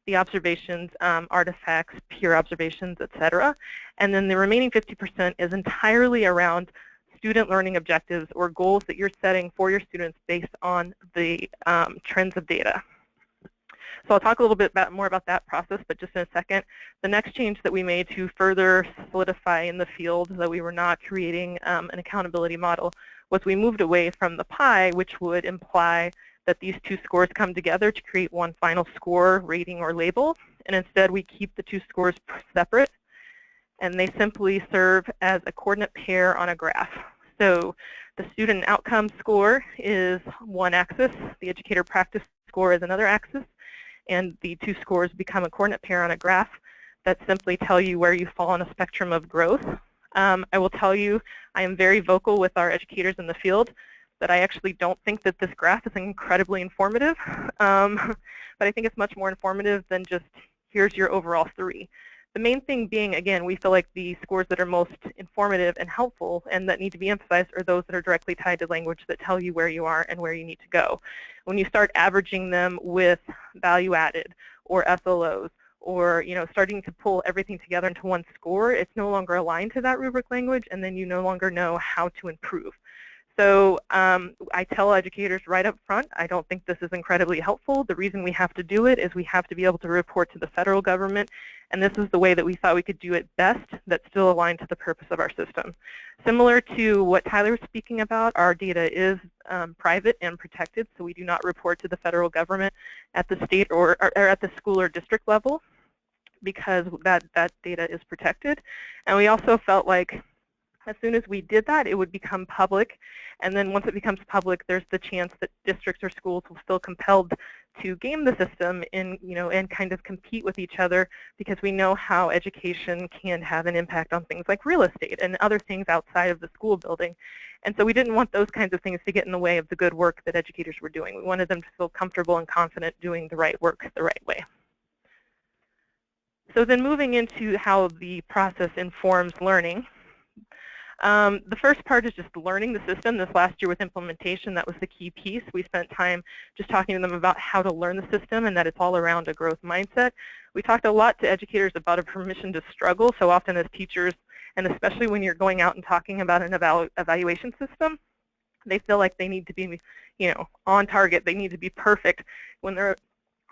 the observations, artifacts, peer observations, etc. And then the remaining 50% is entirely around student learning objectives or goals that you're setting for your students based on the trends of data. So I'll talk a little bit more about that process, but just in a second. The next change that we made to further solidify in the field that we were not creating an accountability model was we moved away from the pie, which would imply that these two scores come together to create one final score, rating, or label. And instead, we keep the two scores separate, and they simply serve as a coordinate pair on a graph. So the student outcome score is one axis, the educator practice score is another axis, and the two scores become a coordinate pair on a graph that simply tell you where you fall on a spectrum of growth. I will tell you, I am very vocal with our educators in the field that I actually don't think that this graph is incredibly informative, but I think it's much more informative than just here's your overall 3. The main thing being, again, we feel like the scores that are most informative and helpful and that need to be emphasized are those that are directly tied to language that tell you where you are and where you need to go. When you start averaging them with value added or SLOs or starting to pull everything together into one score, it's no longer aligned to that rubric language, and then you no longer know how to improve. So I tell educators right up front, I don't think this is incredibly helpful. The reason we have to do it is we have to be able to report to the federal government, and this is the way that we thought we could do it best that still aligned to the purpose of our system. Similar to what Tyler was speaking about, our data is private and protected, so we do not report to the federal government at the state or at the school or district level because that data is protected. And we also felt like as soon as we did that, it would become public. And then once it becomes public, there's the chance that districts or schools will feel compelled to game the system and kind of compete with each other, because we know how education can have an impact on things like real estate and other things outside of the school building. And so we didn't want those kinds of things to get in the way of the good work that educators were doing. We wanted them to feel comfortable and confident doing the right work the right way. So then moving into how the process informs learning. The first part is just learning the system. This last year with implementation, that was the key piece. We spent time just talking to them about how to learn the system and that it's all around a growth mindset. We talked a lot to educators about a permission to struggle. So often as teachers, and especially when you're going out and talking about an evaluation system, they feel like they need to be, on target. They need to be perfect. When their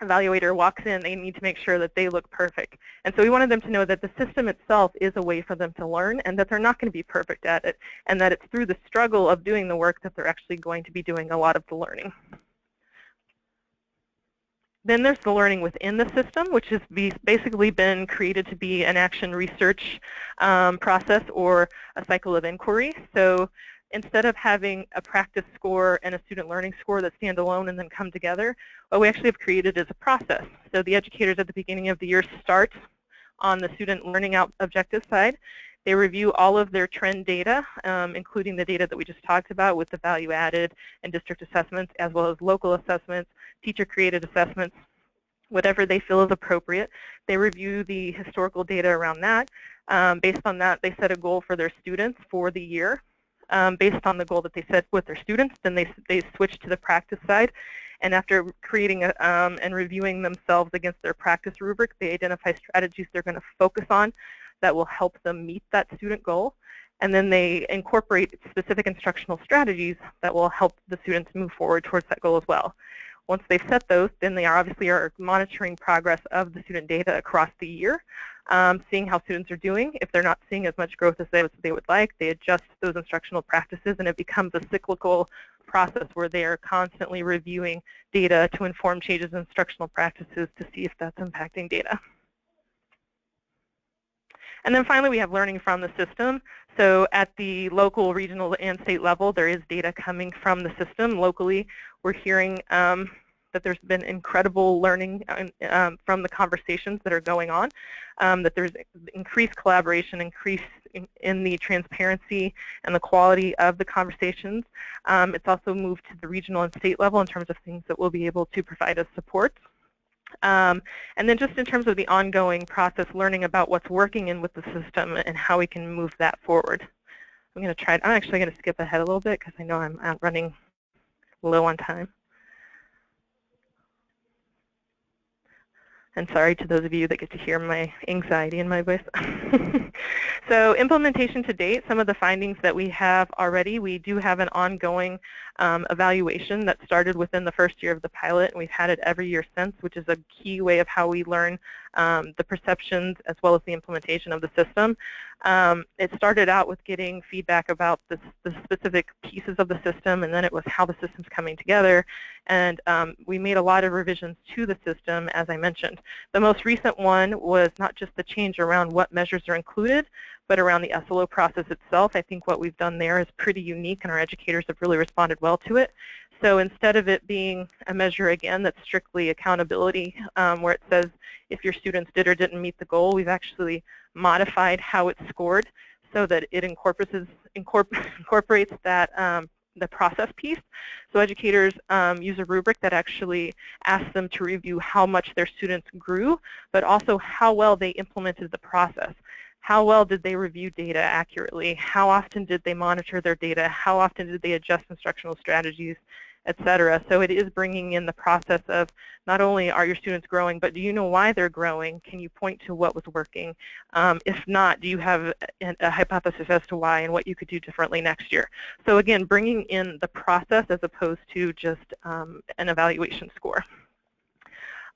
evaluator walks in, they need to make sure that they look perfect. And so we wanted them to know that the system itself is a way for them to learn, and that they're not going to be perfect at it, and that it's through the struggle of doing the work that they're actually going to be doing a lot of the learning. Then there's the learning within the system, which has basically been created to be an action research process or a cycle of inquiry. So instead of having a practice score and a student learning score that stand alone and then come together, what we actually have created is a process. So the educators at the beginning of the year start on the student learning objective side. They review all of their trend data, including the data that we just talked about with the value added and district assessments, as well as local assessments, teacher-created assessments, whatever they feel is appropriate. They review the historical data around that. Based on that, they set a goal for their students for the year. Based on the goal that they set with their students, then they switch to the practice side. And after creating and reviewing themselves against their practice rubric, they identify strategies they're going to focus on that will help them meet that student goal. And then they incorporate specific instructional strategies that will help the students move forward towards that goal as well. Once they've set those, then they obviously are monitoring progress of the student data across the year, seeing how students are doing. If they're not seeing as much growth as they would like, they adjust those instructional practices, and it becomes a cyclical process where they are constantly reviewing data to inform changes in instructional practices to see if that's impacting data. And then finally, we have learning from the system. So at the local, regional, and state level, there is data coming from the system. Locally, we're hearing that there's been incredible learning from the conversations that are going on, that there's increased collaboration, increase in the transparency and the quality of the conversations. It's also moved to the regional and state level in terms of things that we'll be able to provide as support. And then just in terms of the ongoing process, learning about what's working in with the system and how we can move that forward. I'm actually going to skip ahead a little bit because I know I'm running low on time. And sorry to those of you that get to hear my anxiety in my voice. So implementation to date, some of the findings that we have already, we do have an ongoing evaluation that started within the first year of the pilot, and we've had it every year since, which is a key way of how we learn the perceptions as well as the implementation of the system. It started out with getting feedback about the specific pieces of the system, and then it was how the system's coming together. And we made a lot of revisions to the system, as I mentioned. The most recent one was not just the change around what measures are included, but around the SLO process itself. I think what we've done there is pretty unique, and our educators have really responded well to it. So instead of it being a measure, again, that's strictly accountability, where it says if your students did or didn't meet the goal, we've actually modified how it's scored so that it incorporates that the process piece. So educators use a rubric that actually asks them to review how much their students grew, but also how well they implemented the process. How well did they review data accurately? How often did they monitor their data? How often did they adjust instructional strategies, etc.? So it is bringing in the process of not only are your students growing, but do you know why they're growing? Can you point to what was working? If not, do you have a hypothesis as to why and what you could do differently next year? So again, bringing in the process as opposed to just an evaluation score.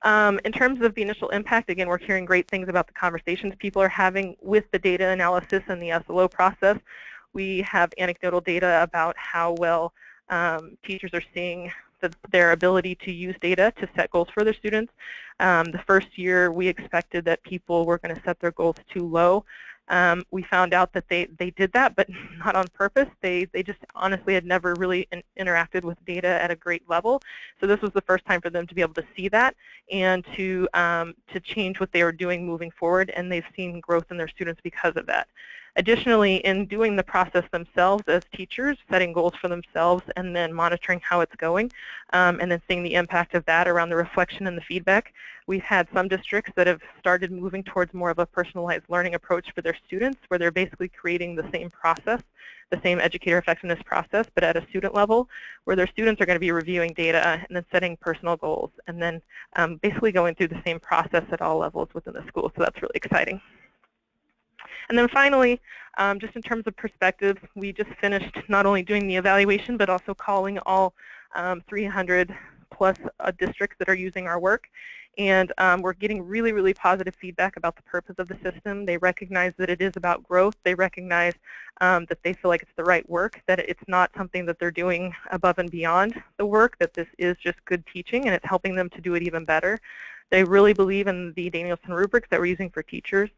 In terms of the initial impact, again, we're hearing great things about the conversations people are having with the data analysis and the SLO process. We have anecdotal data about how well teachers are seeing their ability to use data to set goals for their students. The first year, we expected that people were going to set their goals too low. We found out that they did that, but not on purpose. They just honestly had never really interacted with data at a great level. So this was the first time for them to be able to see that and to change what they were doing moving forward, and they've seen growth in their students because of that. Additionally, in doing the process themselves as teachers, setting goals for themselves and then monitoring how it's going, and then seeing the impact of that around the reflection and the feedback, we've had some districts that have started moving towards more of a personalized learning approach for their students, where they're basically creating the same process, the same educator effectiveness process, but at a student level, where their students are going to be reviewing data and then setting personal goals, and then basically going through the same process at all levels within the school. So that's really exciting. And then finally, just in terms of perspectives, we just finished not only doing the evaluation, but also calling all 300 plus districts that are using our work. And we're getting really, really positive feedback about the purpose of the system. They recognize that it is about growth. They recognize that they feel like it's the right work, that it's not something that they're doing above and beyond the work, that this is just good teaching and it's helping them to do it even better. They really believe in the Danielson rubrics that we're using for teachers.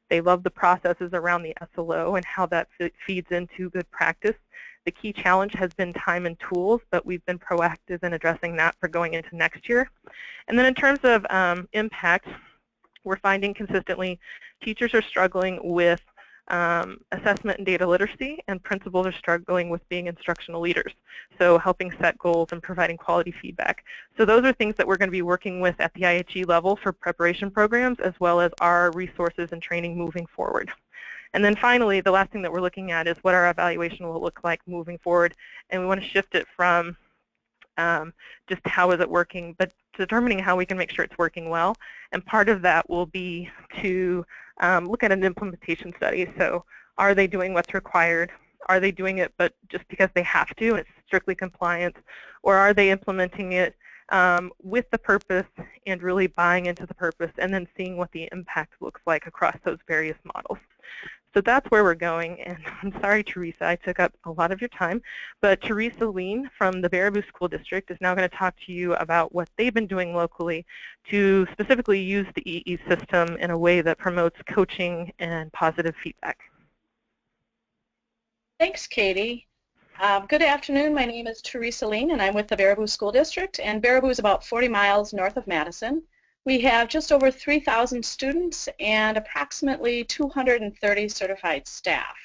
They love the processes around the SLO and how that feeds into good practice. The key challenge has been time and tools, but we've been proactive in addressing that for going into next year. And then in terms of impact, we're finding consistently teachers are struggling with assessment and data literacy, and principals are struggling with being instructional leaders, so helping set goals and providing quality feedback. So those are things that we're going to be working with at the IHE level for preparation programs, as well as our resources and training moving forward. And then finally, the last thing that we're looking at is what our evaluation will look like moving forward, and we want to shift it from just how is it working, but determining how we can make sure it's working well. And part of that will be to look at an implementation study. So are they doing what's required? Are they doing it but just because they have to and it's strictly compliance? Or are they implementing it with the purpose and really buying into the purpose, and then seeing what the impact looks like across those various models? So that's where we're going, and I'm sorry, Theresa, I took up a lot of your time, but Theresa Lean from the Baraboo School District is now going to talk to you about what they've been doing locally to specifically use the EE system in a way that promotes coaching and positive feedback. Thanks, Katie. Good afternoon. My name is Theresa Lean, and I'm with the Baraboo School District, and Baraboo is about 40 miles north of Madison. We have just over 3,000 students and approximately 230 certified staff.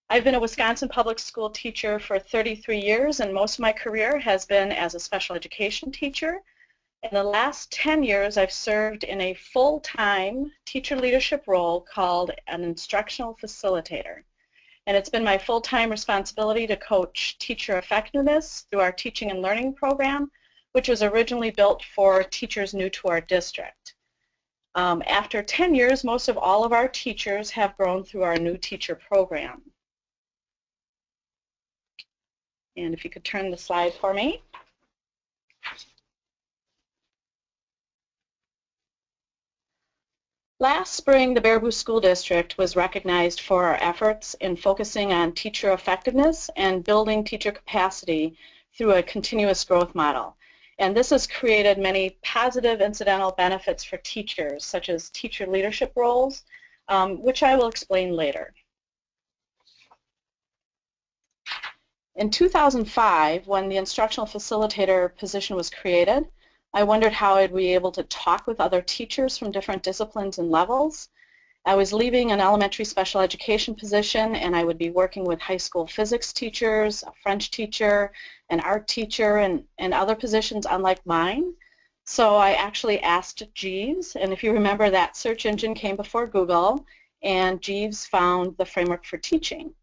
I've been a Wisconsin public school teacher for 33 years, and most of my career has been as a special education teacher. In the last 10 years, I've served in a full-time teacher leadership role called an instructional facilitator. And it's been my full-time responsibility to coach teacher effectiveness through our teaching and learning program, which was originally built for teachers new to our district. After 10 years, most of all of our teachers have grown through our new teacher program. And if you could turn the slide for me. Last spring, the Baraboo School District was recognized for our efforts in focusing on teacher effectiveness and building teacher capacity through a continuous growth model. And this has created many positive incidental benefits for teachers, such as teacher leadership roles, which I will explain later. In 2005, when the instructional facilitator position was created, I wondered how I'd be able to talk with other teachers from different disciplines and levels. I was leaving an elementary special education position, and I would be working with high school physics teachers, a French teacher, an art teacher, and other positions unlike mine. So I actually asked Jeeves, and if you remember, that search engine came before Google, and Jeeves found the framework for teaching.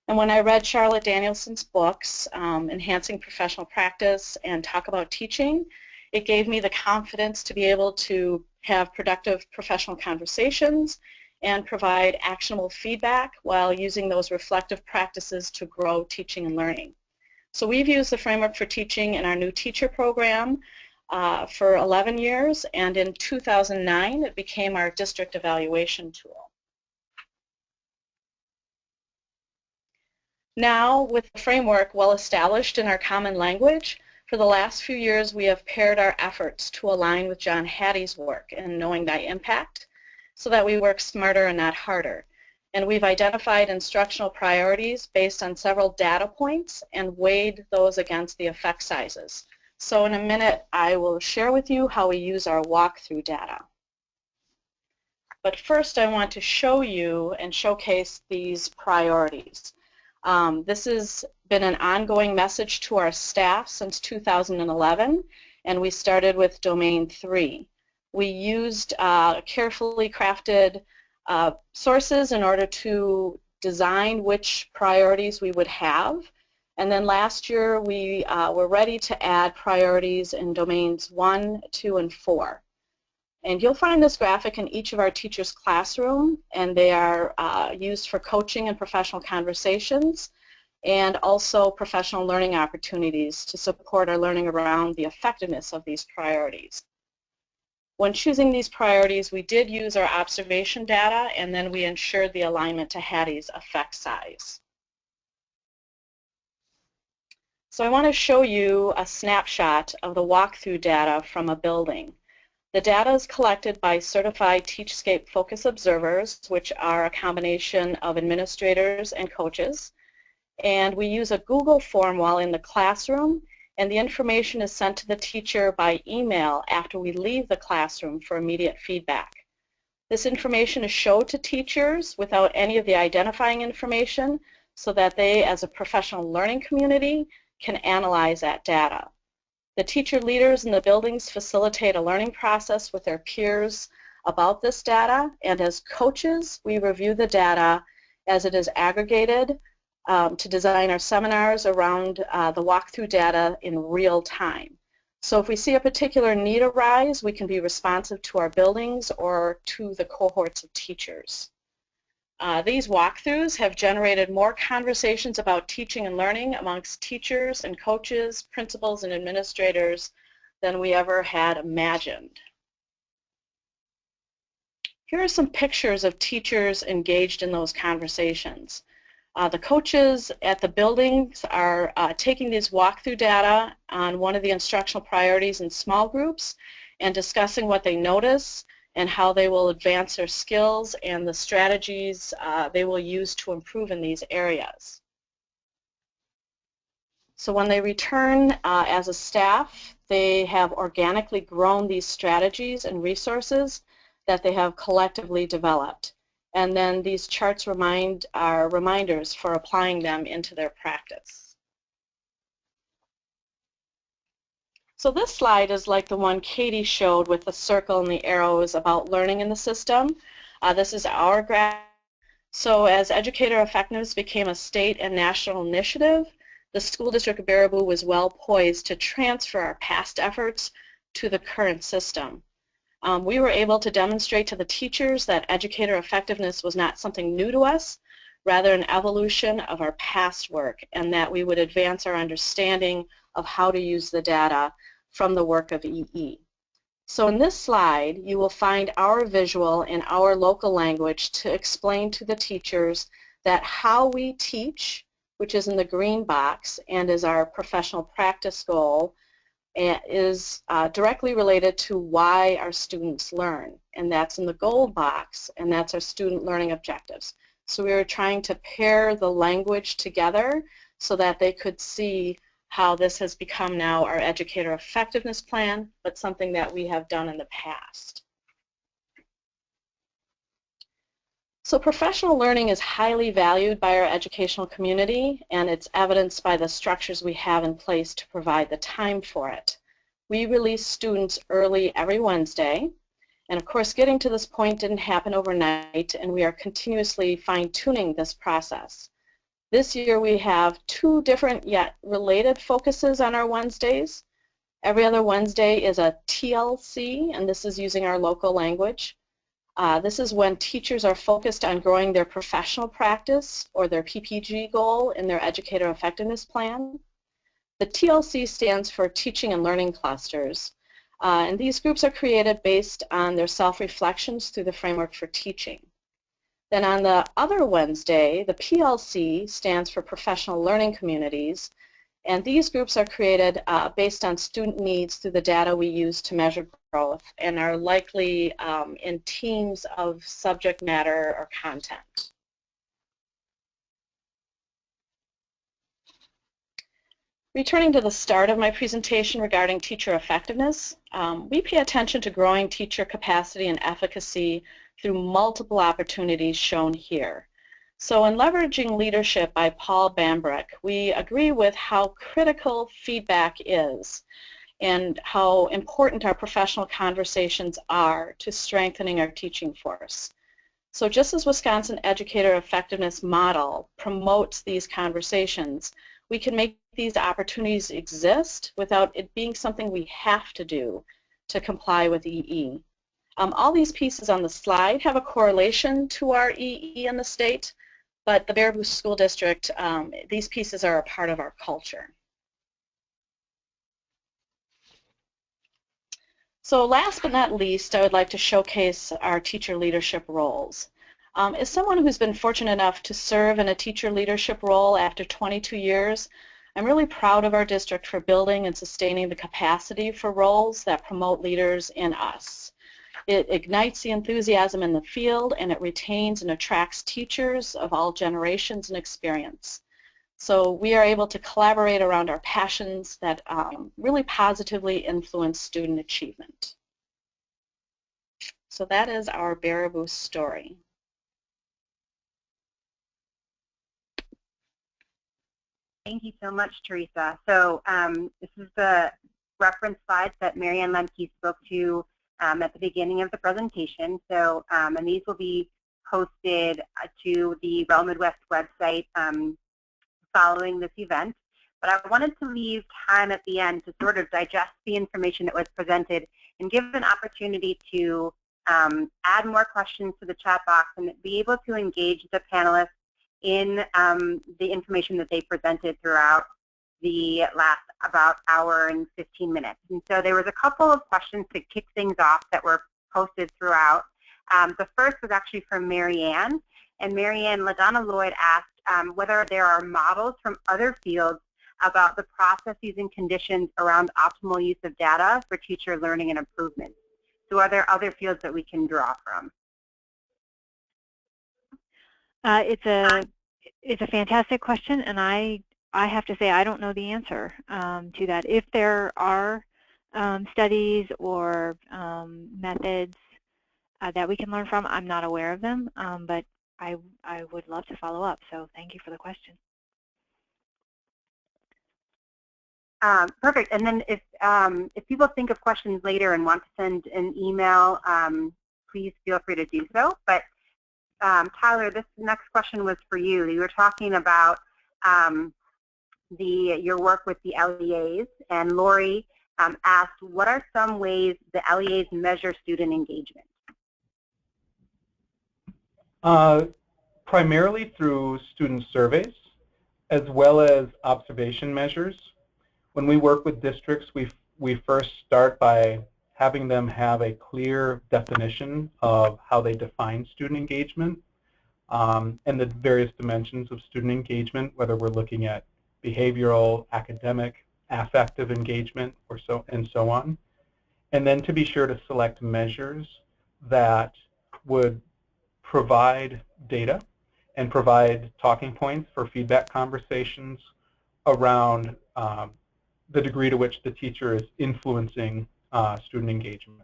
And when I read Charlotte Danielson's books, Enhancing Professional Practice and Talk About Teaching, it gave me the confidence to be able to have productive professional conversations and provide actionable feedback while using those reflective practices to grow teaching and learning. So we've used the framework for teaching in our new teacher program for 11 years, and in 2009 it became our district evaluation tool. Now, with the framework well established in our common language, for the last few years we have paired our efforts to align with John Hattie's work in Knowing Thy Impact, so that we work smarter and not harder. And we've identified instructional priorities based on several data points and weighed those against the effect sizes. So in a minute, I will share with you how we use our walkthrough data. But first, I want to show you and showcase these priorities. This has been an ongoing message to our staff since 2011, and we started with Domain 3. We used carefully crafted sources in order to design which priorities we would have. And then last year, we were ready to add priorities in Domains 1, 2, and 4. And you'll find this graphic in each of our teachers' classroom, and they are used for coaching and professional conversations, and also professional learning opportunities to support our learning around the effectiveness of these priorities. When choosing these priorities, we did use our observation data, and then we ensured the alignment to Hattie's effect size. So I want to show you a snapshot of the walkthrough data from a building. The data is collected by certified Teachscape focus observers, which are a combination of administrators and coaches. And we use a Google form while in the classroom, and the information is sent to the teacher by email after we leave the classroom for immediate feedback. This information is shown to teachers without any of the identifying information so that they, as a professional learning community, can analyze that data. The teacher leaders in the buildings facilitate a learning process with their peers about this data, and as coaches, we review the data as it is aggregated to design our seminars around the walkthrough data in real time. So if we see a particular need arise, we can be responsive to our buildings or to the cohorts of teachers. These walkthroughs have generated more conversations about teaching and learning amongst teachers and coaches, principals, and administrators than we ever had imagined. Here are some pictures of teachers engaged in those conversations. The coaches at the buildings are taking these walkthrough data on one of the instructional priorities in small groups and discussing what they notice and how they will advance their skills and the strategies they will use to improve in these areas. So when they return as a staff, they have organically grown these strategies and resources that they have collectively developed. And then these charts are reminders for applying them into their practice. So this slide is like the one Katie showed with the circle and the arrows about learning in the system. This is our graph. So as Educator Effectiveness became a state and national initiative, the School District of Baraboo was well poised to transfer our past efforts to the current system. We were able to demonstrate to the teachers that educator effectiveness was not something new to us, rather an evolution of our past work, and that we would advance our understanding of how to use the data from the work of EE. So in this slide, you will find our visual in our local language to explain to the teachers that how we teach, which is in the green box and is our professional practice goal, is directly related to why our students learn, and that's in the gold box, and that's our student learning objectives. So we were trying to pair the language together so that they could see how this has become now our educator effectiveness plan, but something that we have done in the past. So professional learning is highly valued by our educational community, and it's evidenced by the structures we have in place to provide the time for it. We release students early every Wednesday, and of course getting to this point didn't happen overnight, and we are continuously fine-tuning this process. This year we have 2 different yet related focuses on our Wednesdays. Every other Wednesday is a TLC, and this is using our local language. This is when teachers are focused on growing their professional practice or their PPG goal in their educator effectiveness plan. The TLC stands for Teaching and Learning Clusters, and these groups are created based on their self-reflections through the framework for teaching. Then on the other Wednesday, the PLC stands for Professional Learning Communities, and these groups are created based on student needs through the data we use to measure growth and are likely in teams of subject matter or content. Returning to the start of my presentation regarding teacher effectiveness, we pay attention to growing teacher capacity and efficacy through multiple opportunities shown here. So in Leveraging Leadership by Paul Bambrick, we agree with how critical feedback is and how important our professional conversations are to strengthening our teaching force. So just as Wisconsin Educator Effectiveness Model promotes these conversations, we can make these opportunities exist without it being something we have to do to comply with EE. All these pieces on the slide have a correlation to our EE in the state, but the Baraboo School District, these pieces are a part of our culture. So last but not least, I would like to showcase our teacher leadership roles. As someone who's been fortunate enough to serve in a teacher leadership role after 22 years, I'm really proud of our district for building and sustaining the capacity for roles that promote leaders in us. It ignites the enthusiasm in the field, and it retains and attracts teachers of all generations and experience. So we are able to collaborate around our passions that really positively influence student achievement. So that is our Baraboo story. Thank you so much, Theresa. So this is the reference slides that Marianne Lemke spoke to at the beginning of the presentation. So, and these will be posted to the REL Midwest website following this event. But I wanted to leave time at the end to sort of digest the information that was presented and give an opportunity to add more questions to the chat box and be able to engage the panelists in the information that they presented throughout the last about hour and 15 minutes. And so there was a couple of questions to kick things off that were posted throughout. The first was actually from Marianne, and Marianne LaDonna Lloyd asked whether there are models from other fields about the processes and conditions around optimal use of data for teacher learning and improvement. So are there other fields that we can draw from? It's a fantastic question, and I have to say I don't know the answer to that. If there are studies or methods that we can learn from, I'm not aware of them, but I would love to follow up. So thank you for the question. Perfect. And then if people think of questions later and want to send an email, please feel free to do so. But Tyler, this next question was for you. You were talking about your work with the LEAs, and Lori asked, what are some ways the LEAs measure student engagement? Primarily through student surveys, as well as observation measures. When we work with districts, we first start by having them have a clear definition of how they define student engagement and the various dimensions of student engagement, whether we're looking at behavioral, academic, affective engagement, or so on. And then to be sure to select measures that would provide data and provide talking points for feedback conversations around the degree to which the teacher is influencing student engagement.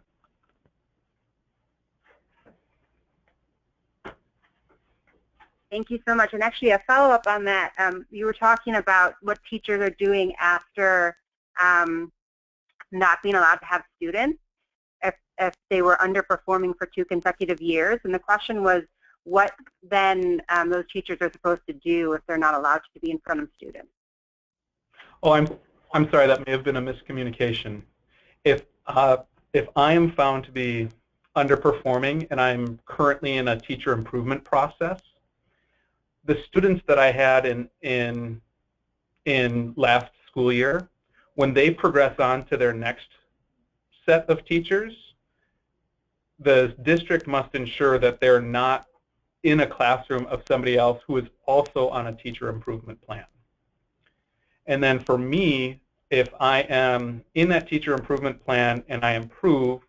Thank you so much. And actually, a follow-up on that, you were talking about what teachers are doing after not being allowed to have students if they were underperforming for 2 consecutive years. And the question was, what then those teachers are supposed to do if they're not allowed to be in front of students? Oh, I'm sorry, that may have been a miscommunication. If I am found to be underperforming and I'm currently in a teacher improvement process, the students that I had in last school year, when they progress on to their next set of teachers, the district must ensure that they're not in a classroom of somebody else who is also on a teacher improvement plan. And then for me, if I am in that teacher improvement plan and I improve,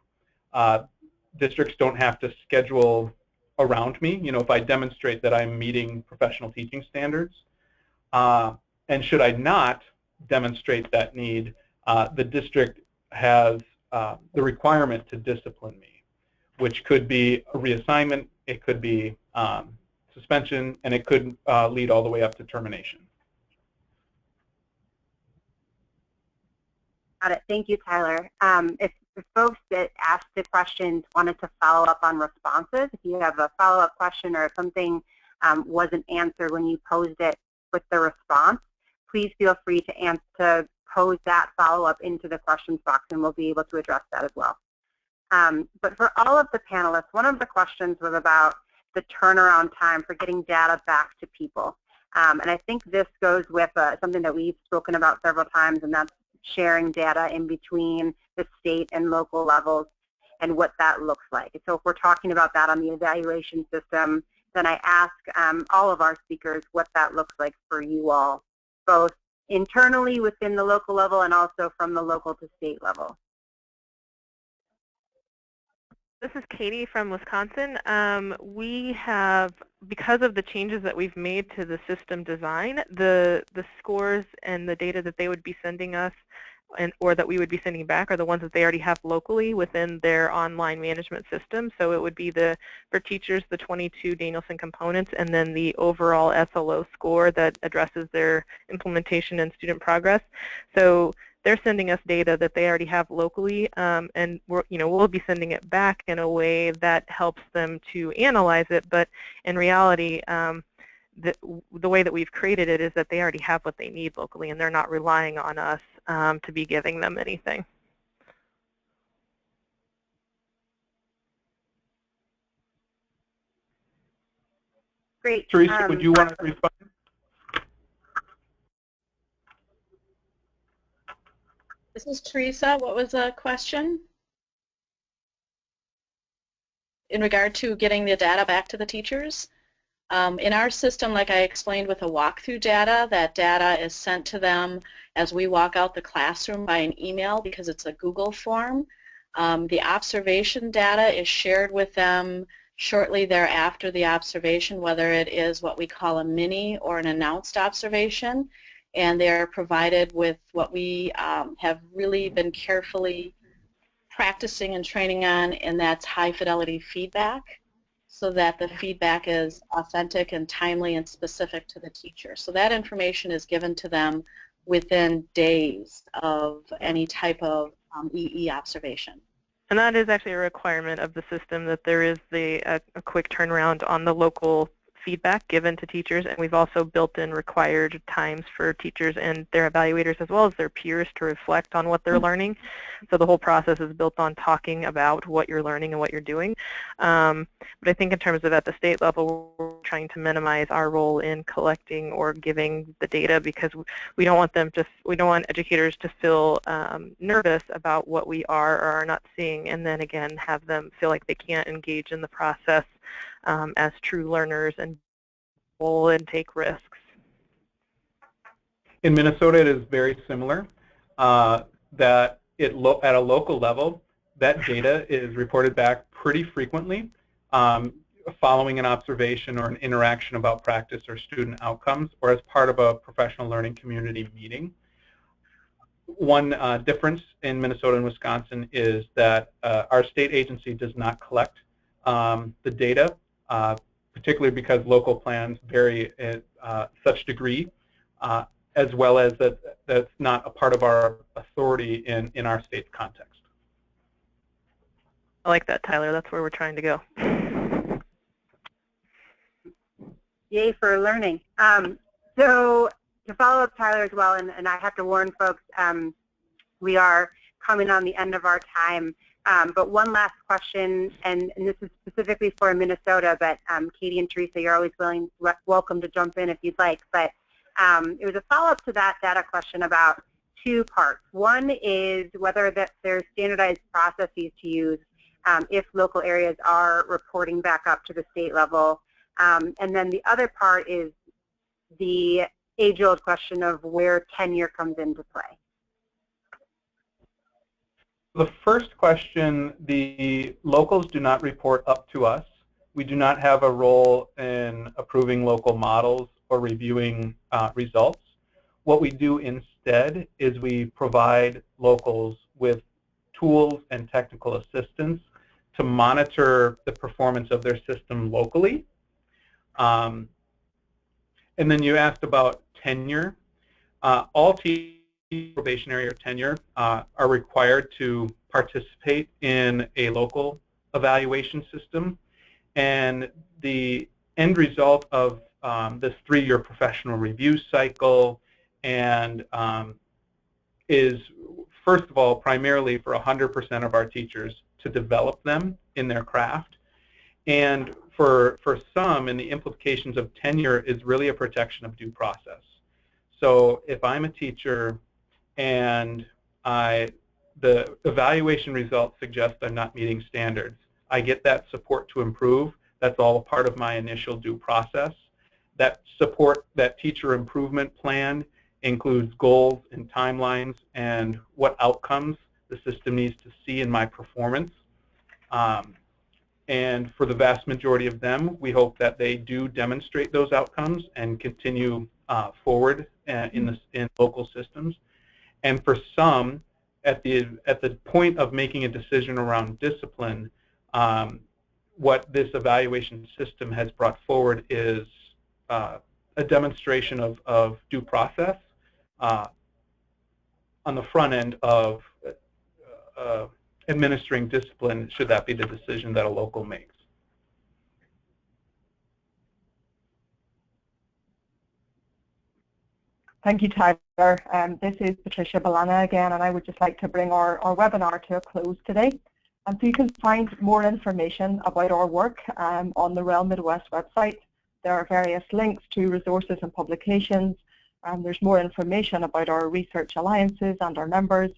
districts don't have to schedule around me, if I demonstrate that I'm meeting professional teaching standards. And should I not, demonstrate that need, the district has the requirement to discipline me, which could be a reassignment, it could be suspension, and it could lead all the way up to termination. Got it. Thank you, Tyler. If folks that asked the questions wanted to follow up on responses, if you have a follow-up question or if something wasn't answered when you posed it with the response, please feel free to pose that follow-up into the questions box, and we'll be able to address that as well. But for all of the panelists, one of the questions was about the turnaround time for getting data back to people. And I think this goes with something that we've spoken about several times, and that's sharing data in between the state and local levels and what that looks like. So if we're talking about that on the evaluation system, then I ask all of our speakers what that looks like for you all, both internally within the local level and also from the local to state level. This is Katie from Wisconsin. We have, because of the changes that we've made to the system design, the scores and the data that they would be sending us or that we would be sending back are the ones that they already have locally within their online management system. So it would be for teachers, the 22 Danielson components, and then the overall SLO score that addresses their implementation and student progress. So they're sending us data that they already have locally, and we'll be sending it back in a way that helps them to analyze it. But in reality, the way that we've created it is that they already have what they need locally, and they're not relying on us to be giving them anything. Great. Theresa, would you want to respond? This is Theresa. What was the question? In regard to getting the data back to the teachers? In our system, like I explained with the walkthrough data, that data is sent to them as we walk out the classroom by an email because it's a Google form. The observation data is shared with them shortly thereafter the observation, whether it is what we call a mini or an announced observation, and they're provided with what we have really been carefully practicing and training on, and that's high fidelity feedback, so that the feedback is authentic and timely and specific to the teacher. So that information is given to them within days of any type of EE observation. And that is actually a requirement of the system, that there is a quick turnaround on the local feedback given to teachers, and we've also built in required times for teachers and their evaluators as well as their peers to reflect on what they're learning. So the whole process is built on talking about what you're learning and what you're doing. But I think in terms of at the state level, we're trying to minimize our role in collecting or giving the data, because we don't want educators to feel nervous about what we are or are not seeing, and then again have them feel like they can't engage in the process as true learners and take risks. In Minnesota, it is very similar. That at a local level, that data is reported back pretty frequently, following an observation or an interaction about practice or student outcomes, or as part of a professional learning community meeting. One difference in Minnesota and Wisconsin is that our state agency does not collect the data, particularly because local plans vary at such degree, as well as that's not a part of our authority in our state's context. I like that, Tyler. That's where we're trying to go. Yay for learning. So to follow up Tyler as well, and I have to warn folks, we are coming on the end of our time. But one last question, and this is specifically for Minnesota, but Katie and Theresa, you're always welcome to jump in if you'd like. But it was a follow-up to that data question about two parts. One is whether there's standardized processes to use if local areas are reporting back up to the state level. And then the other part is the age-old question of where tenure comes into play. The first question, the locals do not report up to us. We do not have a role in approving local models or reviewing results. What we do instead is we provide locals with tools and technical assistance to monitor the performance of their system locally. And then you asked about tenure. All teachers, probationary or tenure, are required to participate in a local evaluation system. And the end result of this 3-year professional review cycle and is, first of all, primarily for 100% of our teachers to develop them in their craft. And for some, and the implications of tenure is really a protection of due process. So if I'm a teacher and the evaluation results suggest I'm not meeting standards, I get that support to improve. That's all a part of my initial due process. That support, that teacher improvement plan, includes goals and timelines and what outcomes the system needs to see in my performance. And for the vast majority of them, we hope that they do demonstrate those outcomes and continue forward in local systems. And for some, at the point of making a decision around discipline, what this evaluation system has brought forward is a demonstration of due process on the front end of administering discipline, should that be the decision that a local makes. Thank you, Tyler. This is Patricia Balana again, and I would just like to bring our webinar to a close today. So you can find more information about our work on the REL Midwest website. There are various links to resources and publications. There's more information about our research alliances and our members.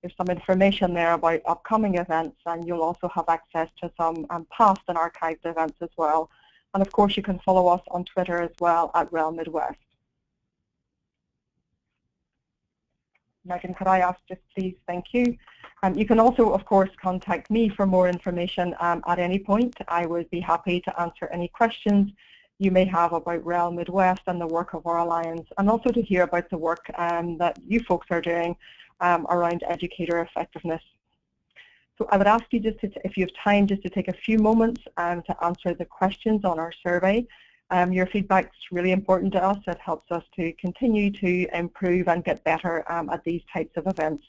There's some information there about upcoming events, and you'll also have access to some past and archived events as well. And of course, you can follow us on Twitter as well at REL Midwest. Megan, could I ask just please, thank you. You can also, of course, contact me for more information at any point. I would be happy to answer any questions you may have about REL Midwest and the work of our alliance, and also to hear about the work that you folks are doing around educator effectiveness. So I would ask you just to, if you have time, just to take a few moments to answer the questions on our survey. Your feedback is really important to us. It helps us to continue to improve and get better at these types of events.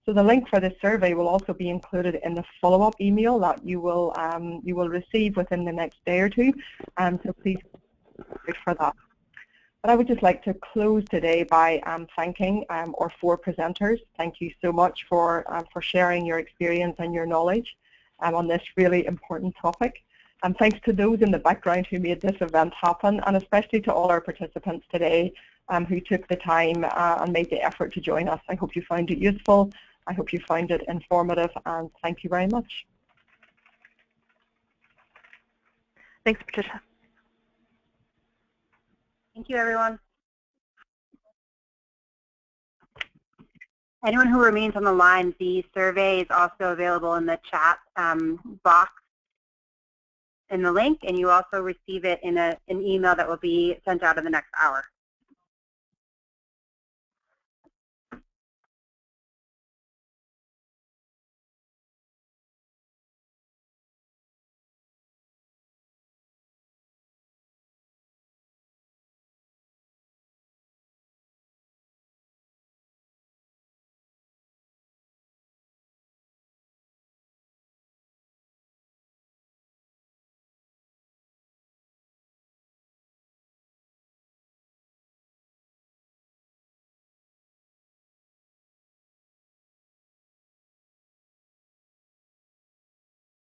So the link for this survey will also be included in the follow-up email that you will receive within the next day or two. So please wait for that. But I would just like to close today by thanking our 4 presenters. Thank you so much for sharing your experience and your knowledge on this really important topic. And thanks to those in the background who made this event happen, and especially to all our participants today who took the time and made the effort to join us. I hope you found it useful. I hope you find it informative, and thank you very much. Thanks, Patricia. Thank you, everyone. Anyone who remains on the line, the survey is also available in the chat box in the link, and you also receive it in an email that will be sent out in the next hour.